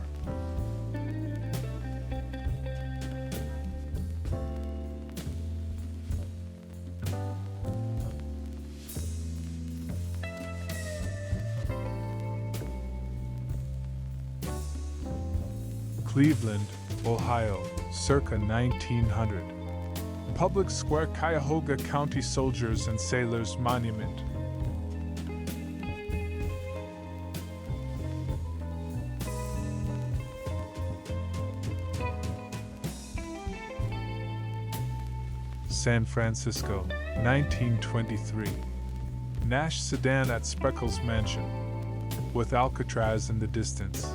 S1: Cleveland, Ohio, circa 1900. Public Square, Cuyahoga County Soldiers and Sailors Monument. San Francisco, 1923. Nash sedan at Spreckles Mansion, with Alcatraz in the distance.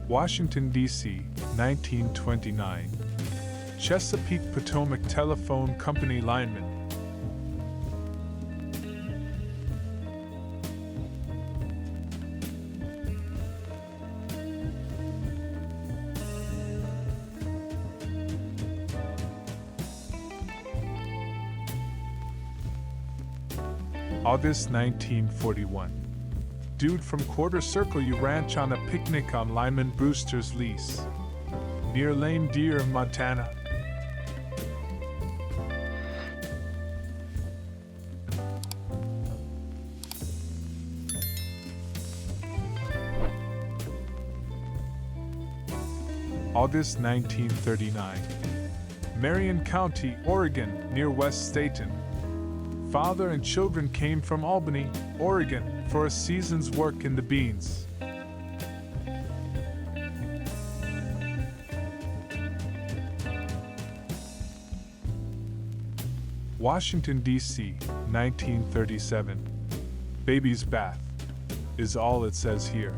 S1: Washington, D.C., 1929. Chesapeake Potomac Telephone Company lineman. August 1941. Dude from Quarter Circle U Ranch on a picnic on Lyman Brewster's lease, near Lame Deer, Montana. August 1939. Marion County, Oregon, near West Staten. Father and children came from Albany, Oregon, for a season's work in the beans. Washington, D.C., 1937. Baby's bath is all it says here.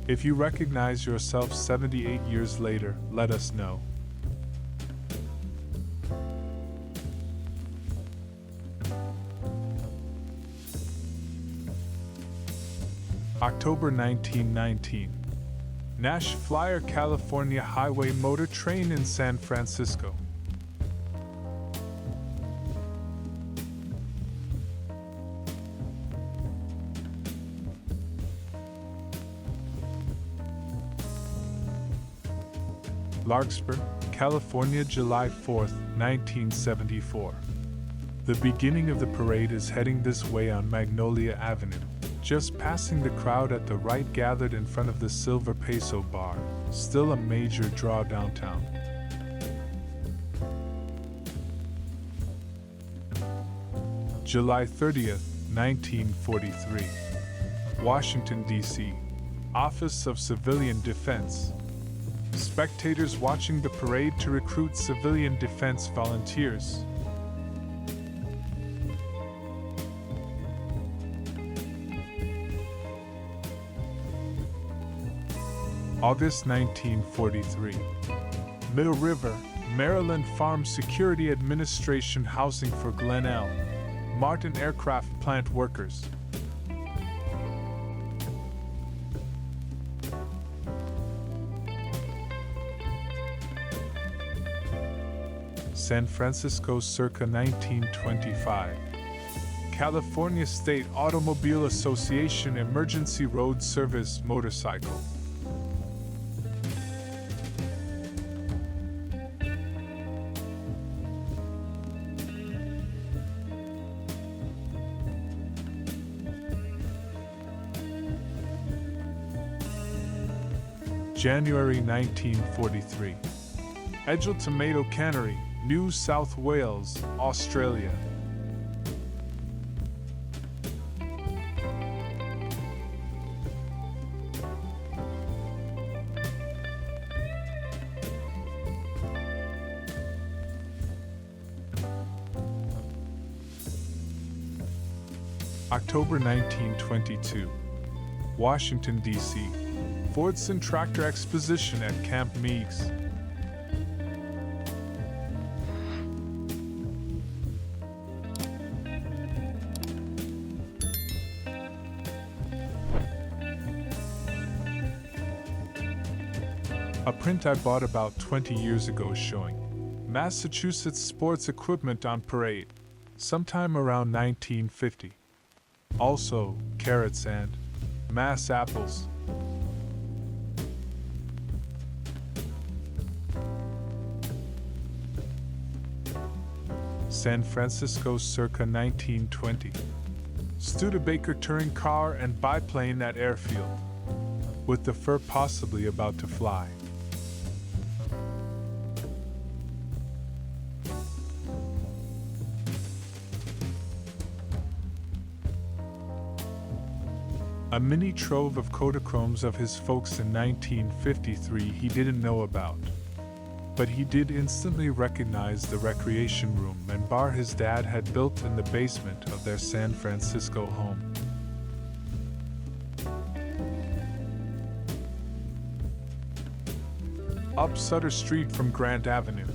S1: If you recognize yourself 78 years later, let us know. October 1919. Nash Flyer California Highway Motor Train in San Francisco. Larkspur, California, July 4, 1974. The beginning of the parade is heading this way on Magnolia Avenue. Just passing the crowd at the right gathered in front of the Silver Peso Bar, still a major draw downtown. July 30th, 1943. Washington, D.C. Office of Civilian Defense. Spectators watching the parade to recruit civilian defense volunteers. August 1943. Middle River, Maryland Farm Security Administration housing for Glen L. Martin Aircraft Plant workers. San Francisco, circa 1925. California State Automobile Association Emergency Road Service motorcycle. January 1943. Edgell Tomato Cannery, New South Wales, Australia. October 1922. Washington, D.C. Fordson Tractor Exposition at Camp Meigs. A print I bought about 20 years ago showing Massachusetts sports equipment on parade, sometime around 1950. Also, carrots and Mass apples. San Francisco circa 1920. Studebaker touring car and biplane at airfield, with the fur possibly about to fly. A mini trove of Kodachromes of his folks in 1953 he didn't know about. But he did instantly recognize the recreation room and bar his dad had built in the basement of their San Francisco home. Up Sutter Street from Grant Avenue.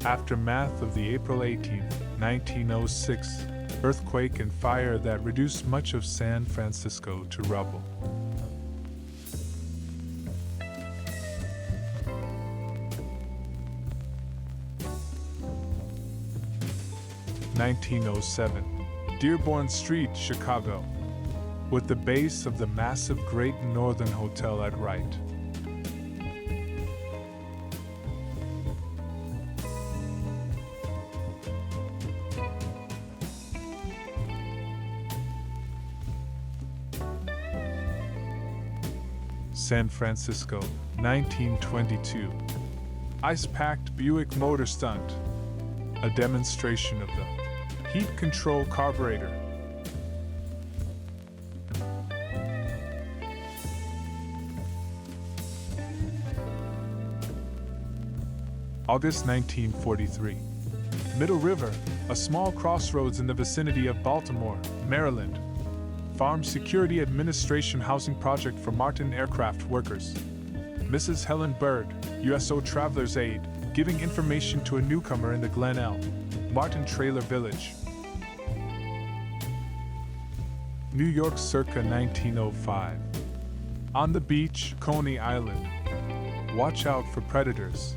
S1: Aftermath of the April 18, 1906, earthquake and fire that reduced much of San Francisco to rubble. (1907) Dearborn Street, Chicago, with the base of the massive Great Northern Hotel at right. San Francisco, 1922. Ice-packed Buick motor stunt. A demonstration of the heat control carburetor. August 1943. Middle River, a small crossroads in the vicinity of Baltimore, Maryland. Farm Security Administration housing project for Martin aircraft workers. Mrs. Helen Bird, USO Traveler's Aid, giving information to a newcomer in the Glen L. Martin Trailer Village. New York circa 1905. On the beach, Coney Island. Watch out for predators.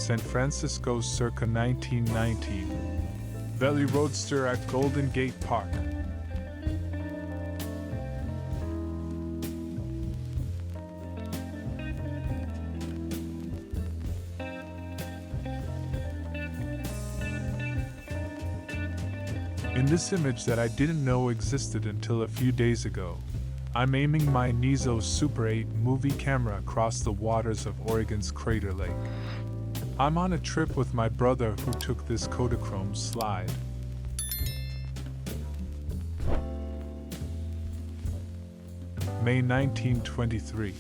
S1: San Francisco circa 1919. Valley Roadster at Golden Gate Park. In this image that I didn't know existed until a few days ago, I'm aiming my Nizo Super 8 movie camera across the waters of Oregon's Crater Lake. I'm on a trip with my brother who took this Kodachrome slide. May 1923.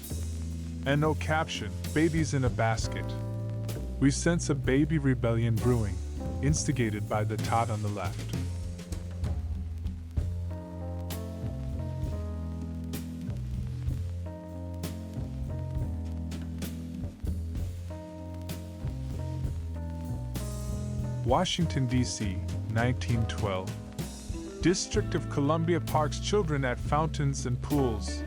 S1: And no caption, babies in a basket. We sense a baby rebellion brewing, instigated by the tot on the left. Washington, D.C., 1912. District of Columbia parks children at fountains and pools.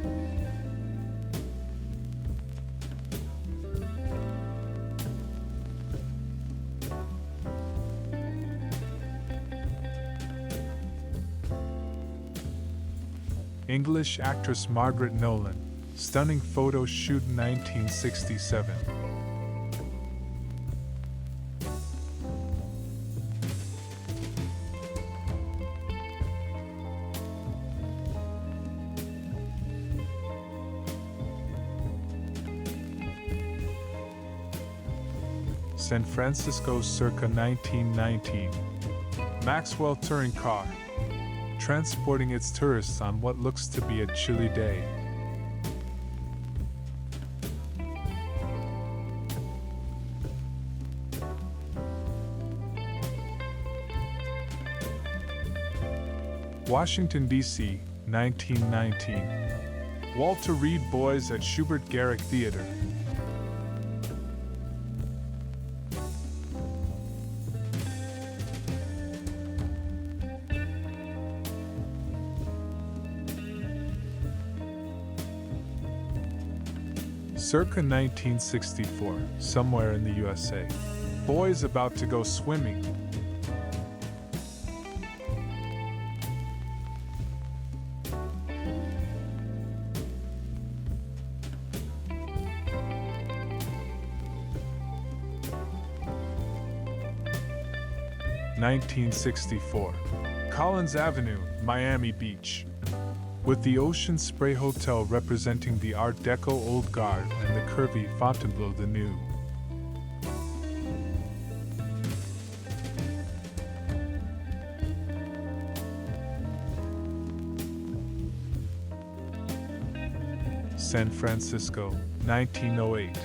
S1: English actress Margaret Nolan. Stunning photo shoot 1967. San Francisco circa 1919. Maxwell touring car. transporting its tourists on what looks to be a chilly day. Washington, D.C., 1919. Walter Reed Boys at Schubert Garrick Theater. Circa 1964, somewhere in the USA. Boys about to go swimming. (1964) Collins Avenue, Miami Beach. With the Ocean Spray Hotel representing the Art Deco Old Guard and the curvy Fontainebleau the new. San Francisco, 1908.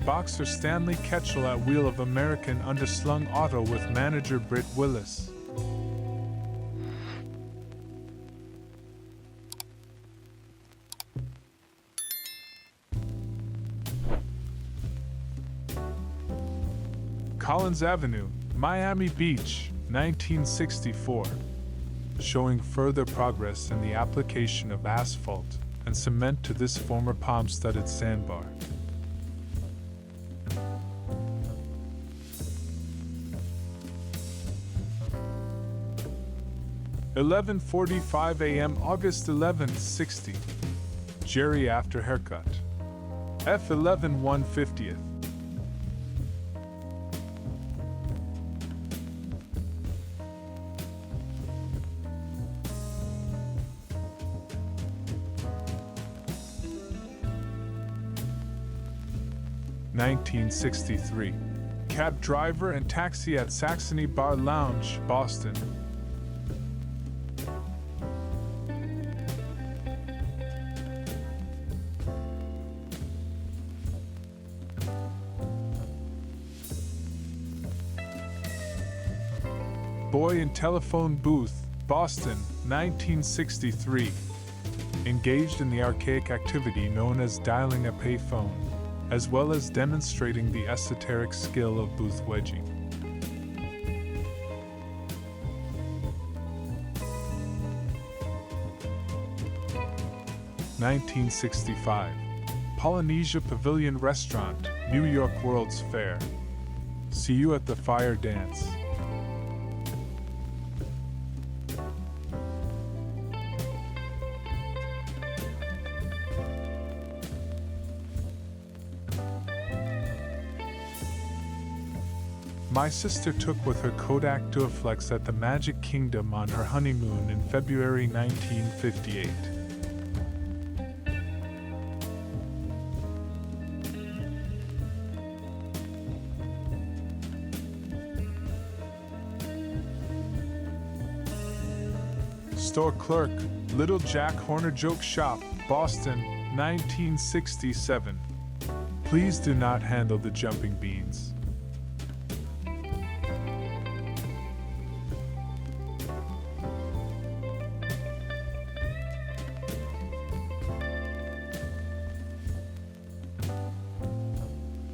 S1: Boxer Stanley Ketchel at wheel of American underslung auto with manager Britt Willis. Collins Avenue, Miami Beach, 1964. Showing further progress in the application of asphalt and cement to this former palm-studded sandbar. (11:45 a.m. August 11th, 60. Jerry after haircut. F11 150th. (1963) Cab driver and taxi at Saxony Bar Lounge, Boston. Boy in telephone booth, Boston, 1963. Engaged in the archaic activity known as dialing a payphone, as well as demonstrating the esoteric skill of booth wedging. (1965) Polynesia Pavilion Restaurant, New York World's Fair. See you at the fire dance. My sister took with her Kodak Duoflex at the Magic Kingdom on her honeymoon in February 1958. Store clerk, Little Jack Horner Joke Shop, Boston, 1967. Please do not handle the jumping beans.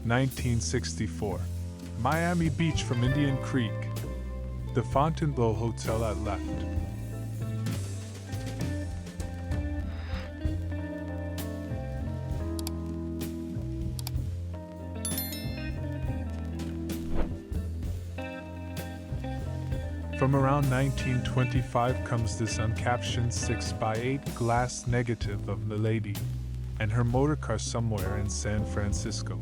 S1: (1964) Miami Beach from Indian Creek. The Fontainebleau Hotel at left. From around 1925 comes this uncaptioned 6x8 glass negative of Milady and her motorcar somewhere in San Francisco.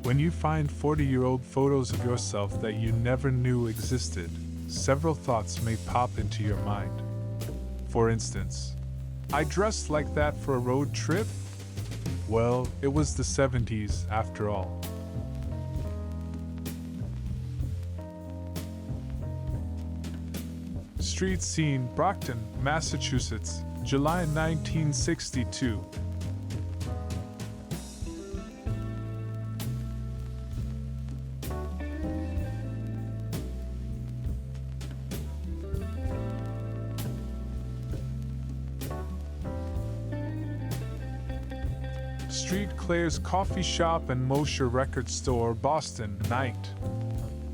S1: When you find 40-year-old photos of yourself that you never knew existed, several thoughts may pop into your mind. For instance, I dressed like that for a road trip? Well, it was the 70s after all. Street scene, Brockton, Massachusetts, July 1962. Street, Claire's Coffee Shop and Mosher Record Store, Boston, night.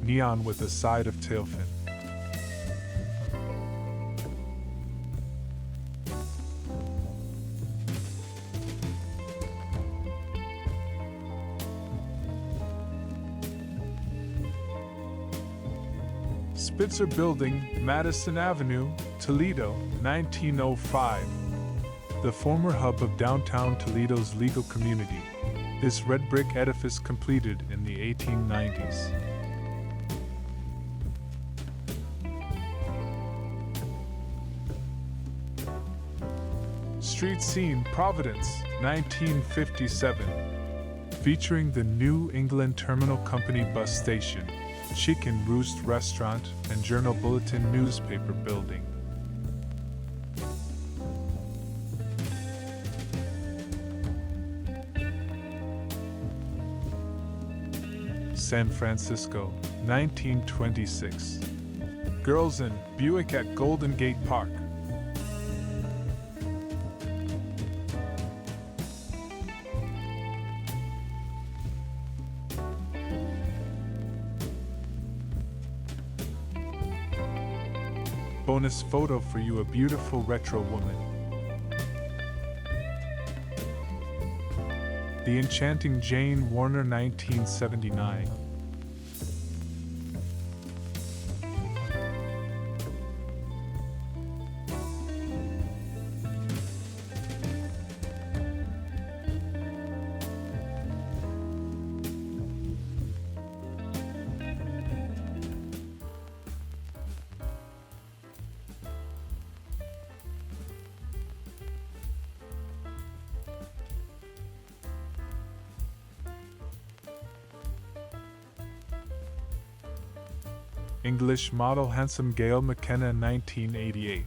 S1: Neon with a side of tailfin. Spitzer Building, Madison Avenue, Toledo, 1905. The former hub of downtown Toledo's legal community. This red brick edifice completed in the 1890s. Street scene, Providence, 1957. Featuring the New England Terminal Company bus station, Chicken Roost Restaurant, and Journal Bulletin newspaper building. San Francisco, 1926. Girls in Buick at Golden Gate Park. Bonus photo for you, a beautiful retro woman. The Enchanting Jane Warner, 1979. English model handsome Gail McKenna, 1988.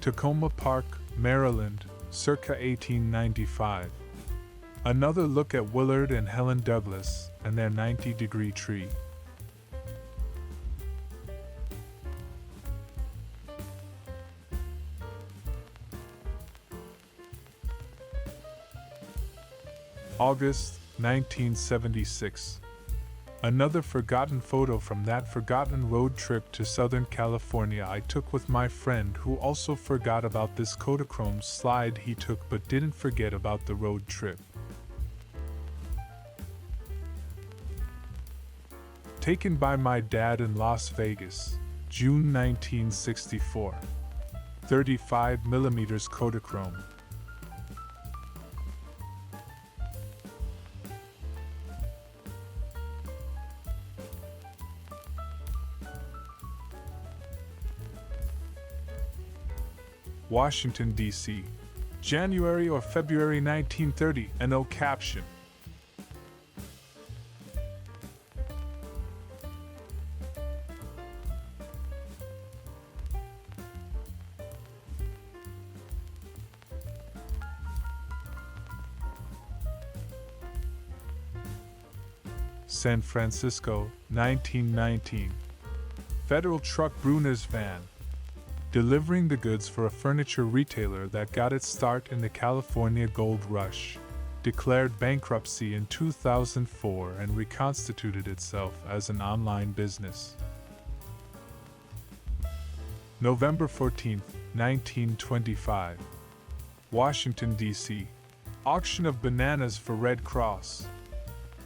S1: Tacoma Park, Maryland, circa 1895. Another look at Willard and Helen Douglas and their 90-degree tree. August 1976. Another forgotten photo from that forgotten road trip to Southern California I took with my friend, who also forgot about this Kodachrome slide he took but didn't forget about the road trip. Taken by my dad in Las Vegas, June 1964. 35mm Kodachrome. Washington, D.C., January or February 1930, and no caption. San Francisco, 1919. Federal truck Bruner's van. Delivering the goods for a furniture retailer that got its start in the California Gold Rush, declared bankruptcy in 2004 and reconstituted itself as an online business. November 14, 1925. Washington, D.C. Auction of bananas for Red Cross.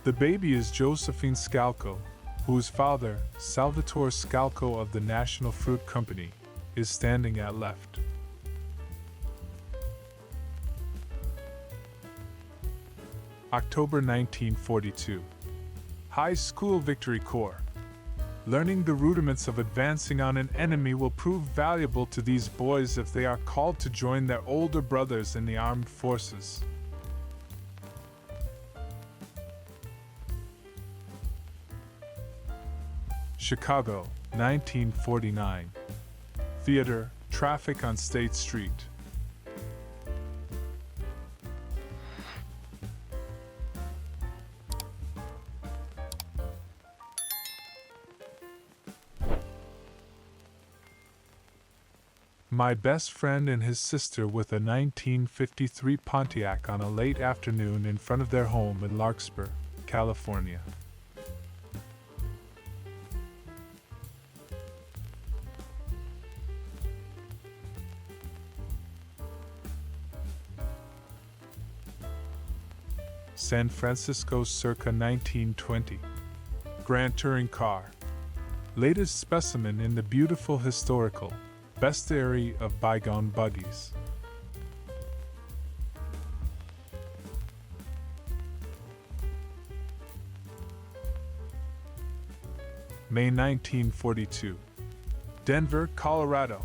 S1: The baby is Josephine Scalco, whose father, Salvatore Scalco of the National Fruit Company, is standing at left. October 1942. High School Victory Corps. Learning the rudiments of advancing on an enemy will prove valuable to these boys if they are called to join their older brothers in the armed forces. Chicago, 1949. Theater, traffic on State Street. My best friend and his sister with a 1953 Pontiac on a late afternoon in front of their home in Larkspur, California. San Francisco circa 1920. Grand Touring Car. Latest specimen in the beautiful historical bestiary of bygone buggies. May 1942. Denver, Colorado.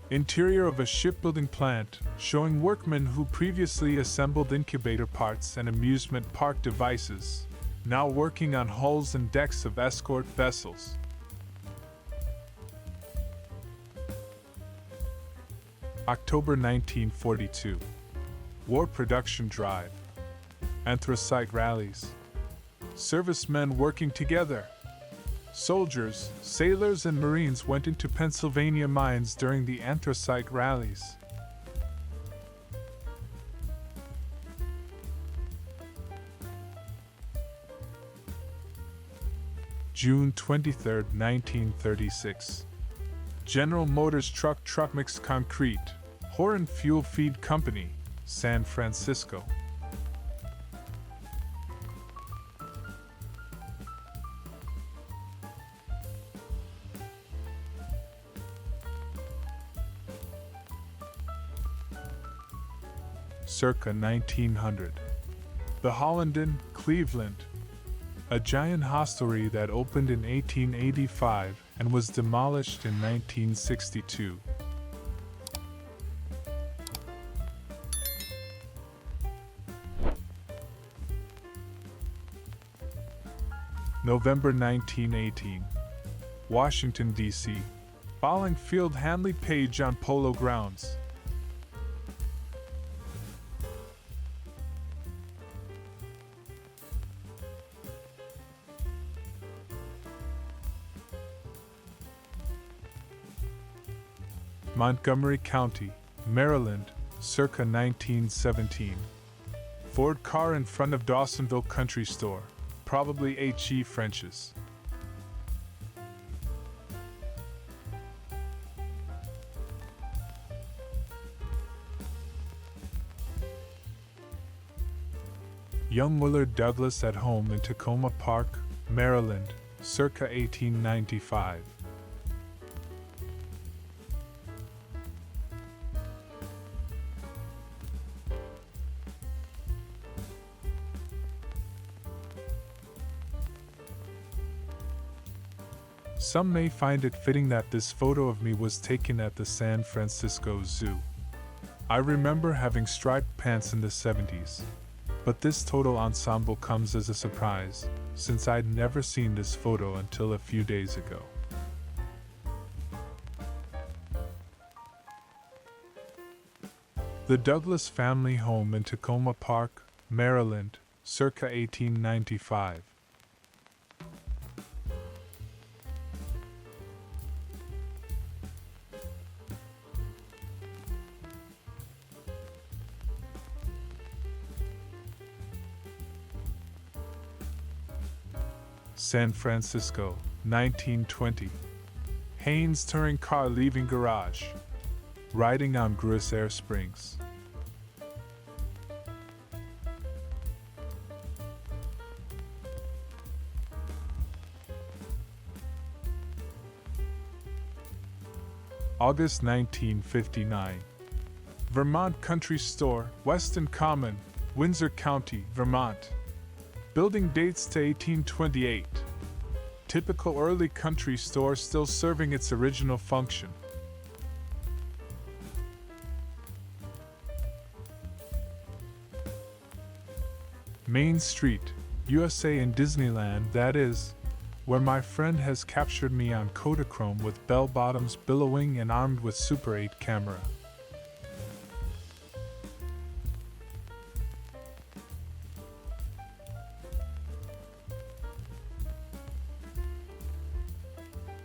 S1: Interior of a shipbuilding plant, showing workmen who previously assembled incubator parts and amusement park devices, now working on hulls and decks of escort vessels. October 1942. War production drive. Anthracite rallies. Servicemen working together. Soldiers, sailors, and Marines went into Pennsylvania mines during the anthracite rallies. June 23, 1936. General Motors Truck Mixed Concrete, Horan Fuel Feed Company, San Francisco. Circa 1900. The Hollenden, Cleveland. A giant hostelry that opened in 1885 and was demolished in 1962. November 1918. Washington, D.C. Bowling Field Handley Page on Polo Grounds. Montgomery County, Maryland, circa 1917. Ford car in front of Dawsonville Country Store, probably H.E. French's. Young Willard Douglas at home in Tacoma Park, Maryland, circa 1895. Some may find it fitting that this photo of me was taken at the San Francisco Zoo. I remember having striped pants in the 70s, but this total ensemble comes as a surprise, since I'd never seen this photo until a few days ago. The Douglas family home in Tacoma Park, Maryland, circa 1895. San Francisco, 1920. Haynes touring car leaving garage. Riding on Air Springs. August 1959. Vermont Country Store, Weston Common, Windsor County, Vermont. Building dates to 1828. Typical early country store still serving its original function. Main Street, USA in Disneyland, that is, where my friend has captured me on Kodachrome with bell-bottoms billowing and armed with Super 8 camera.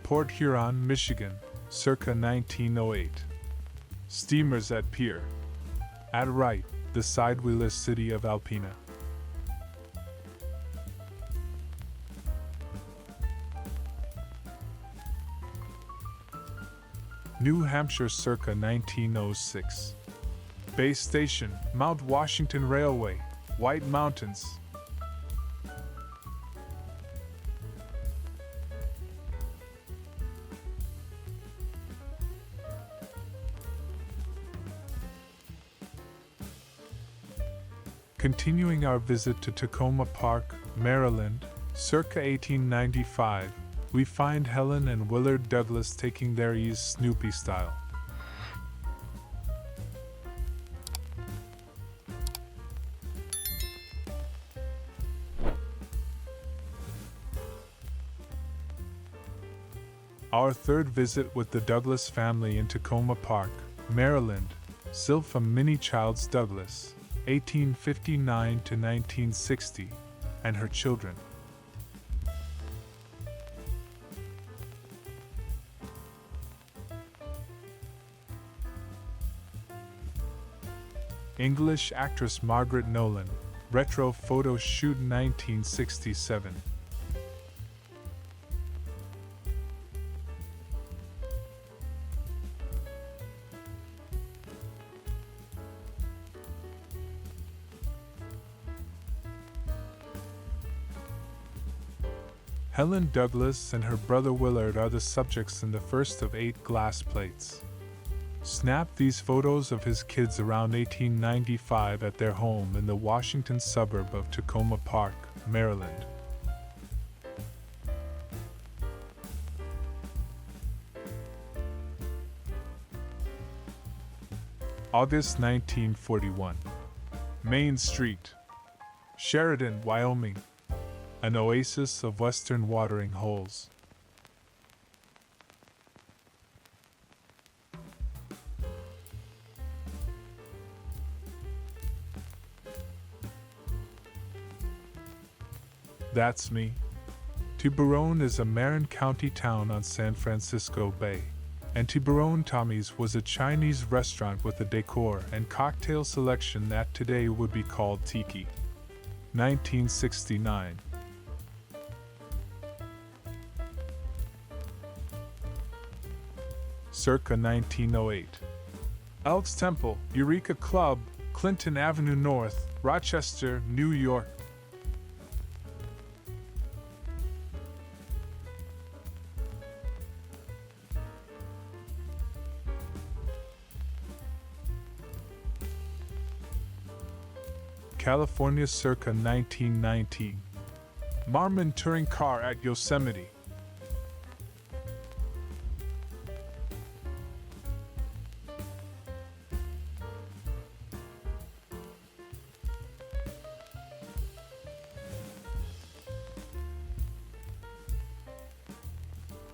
S1: Port Huron, Michigan, circa 1908. Steamers at pier. At right, the sidewheeler city of Alpena. New Hampshire, circa 1906. Base station, Mount Washington Railway, White Mountains. Continuing our visit to Tacoma Park, Maryland, circa 1895, we find Helen and Willard Douglas taking their ease Snoopy style. Our third visit with the Douglas family in Tacoma Park, Maryland, Sylpha Minnie Childs Douglas, 1859 to 1960, and her children. English actress Margaret Nolan, retro photo shoot 1967. Helen Douglas and her brother Willard are the subjects in the first of 8 glass plates. Snapped these photos of his kids around 1895 at their home in the Washington suburb of Tacoma Park, Maryland. August 1941. Main Street, Sheridan, Wyoming. An oasis of western watering holes. That's me. Tiburon is a Marin County town on San Francisco Bay, and Tiburon Tommy's was a Chinese restaurant with a decor and cocktail selection that today would be called tiki. 1969. Circa 1908. Elks Temple, Eureka Club, Clinton Avenue North, Rochester, New York. California, circa 1919. Marmon touring car at Yosemite.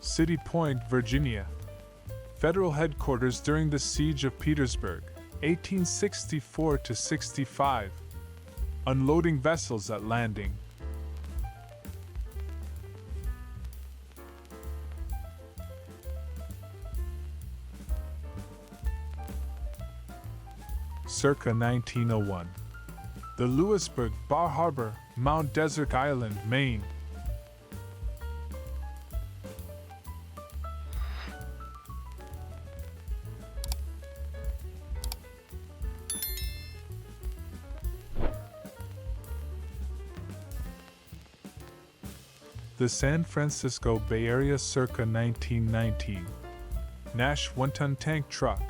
S1: City Point, Virginia. Federal headquarters during the Siege of Petersburg, 1864 to 65. Unloading vessels at landing. Circa 1901. The Lewisburg Bar Harbor, Mount Desert Island, Maine. The San Francisco Bay Area, circa 1919. Nash 1-ton tank truck.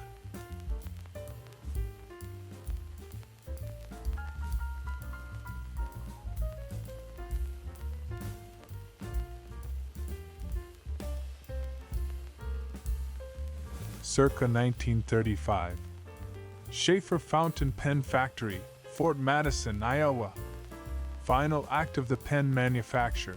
S1: circa 1935. Schaefer Fountain Pen Factory, Fort Madison, Iowa. Final act of the pen manufacture.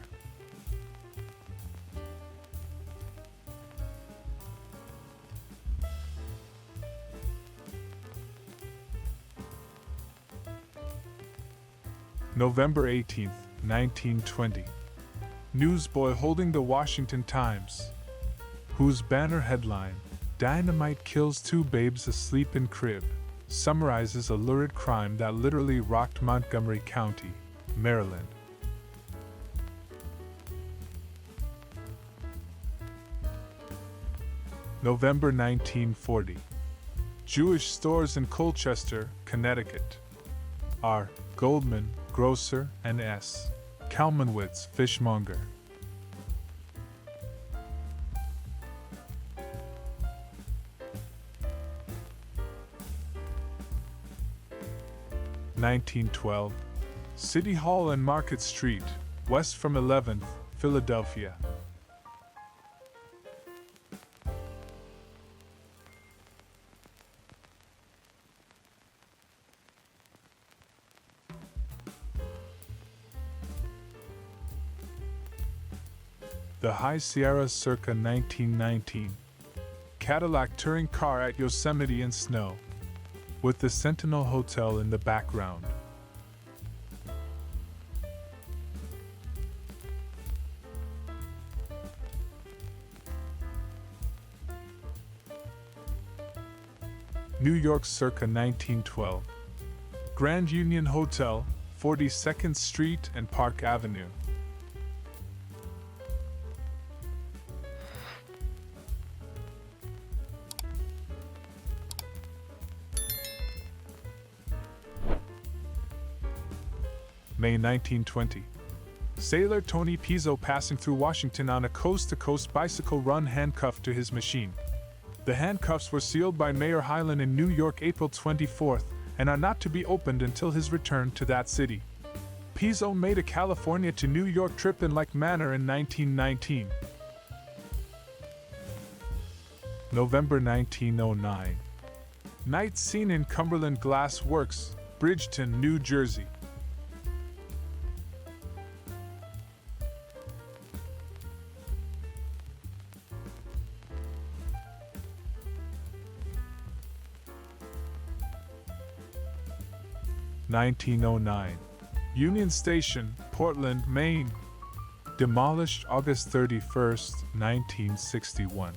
S1: November 18, 1920. Newsboy holding the Washington Times, whose banner headline, "Dynamite Kills Two Babes Asleep in Crib," summarizes a lurid crime that literally rocked Montgomery County, Maryland. November 1940. Jewish stores in Colchester, Connecticut. R. Goldman, grocer, and S. Kalmanwitz, fishmonger. (1912) City Hall and Market Street, west from 11th, Philadelphia. The High Sierra circa 1919. Cadillac touring car at Yosemite in snow, with the Sentinel Hotel in the background. New York circa 1912. Grand Union Hotel, 42nd Street and Park Avenue. May 1920. Sailor Tony Pizzo passing through Washington on a coast-to-coast bicycle run handcuffed to his machine. The handcuffs were sealed by Mayor Hylan in New York April 24th and are not to be opened until his return to that city. Pizzo made a California to New York trip in like manner in 1919. November 1909. Night scene in Cumberland Glass Works, Bridgeton, New Jersey. (1909) Union Station, Portland, Maine. Demolished August 31st, 1961.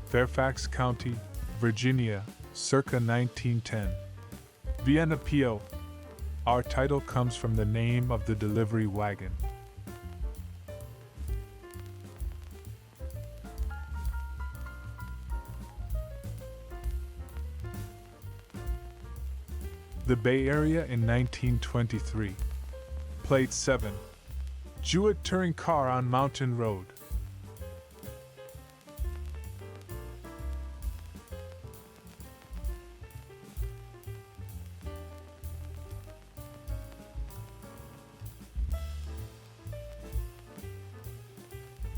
S1: Fairfax County, Virginia, circa 1910. Vienna, PO. Our title comes from the name of the delivery wagon. The Bay Area in 1923. Plate 7. Jewett touring car on Mountain Road.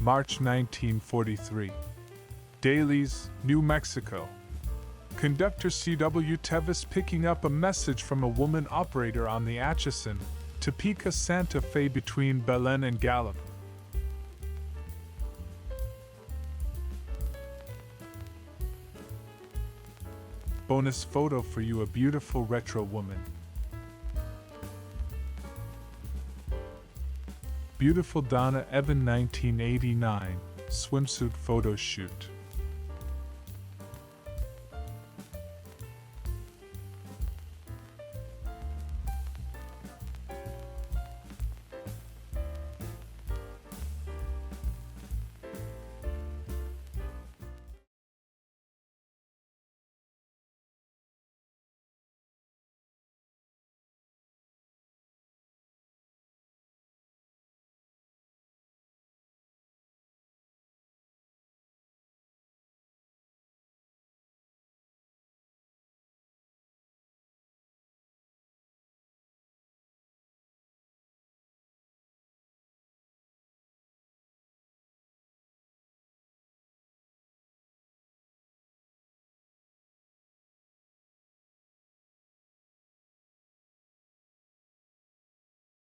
S1: March 1943. Dailies, New Mexico. Conductor C.W. Tevis picking up a message from a woman operator on the Atchison, Topeka Santa Fe between Belen and Gallup. Bonus photo for you, a beautiful retro woman. Beautiful Donna Evan 1989 swimsuit photo shoot.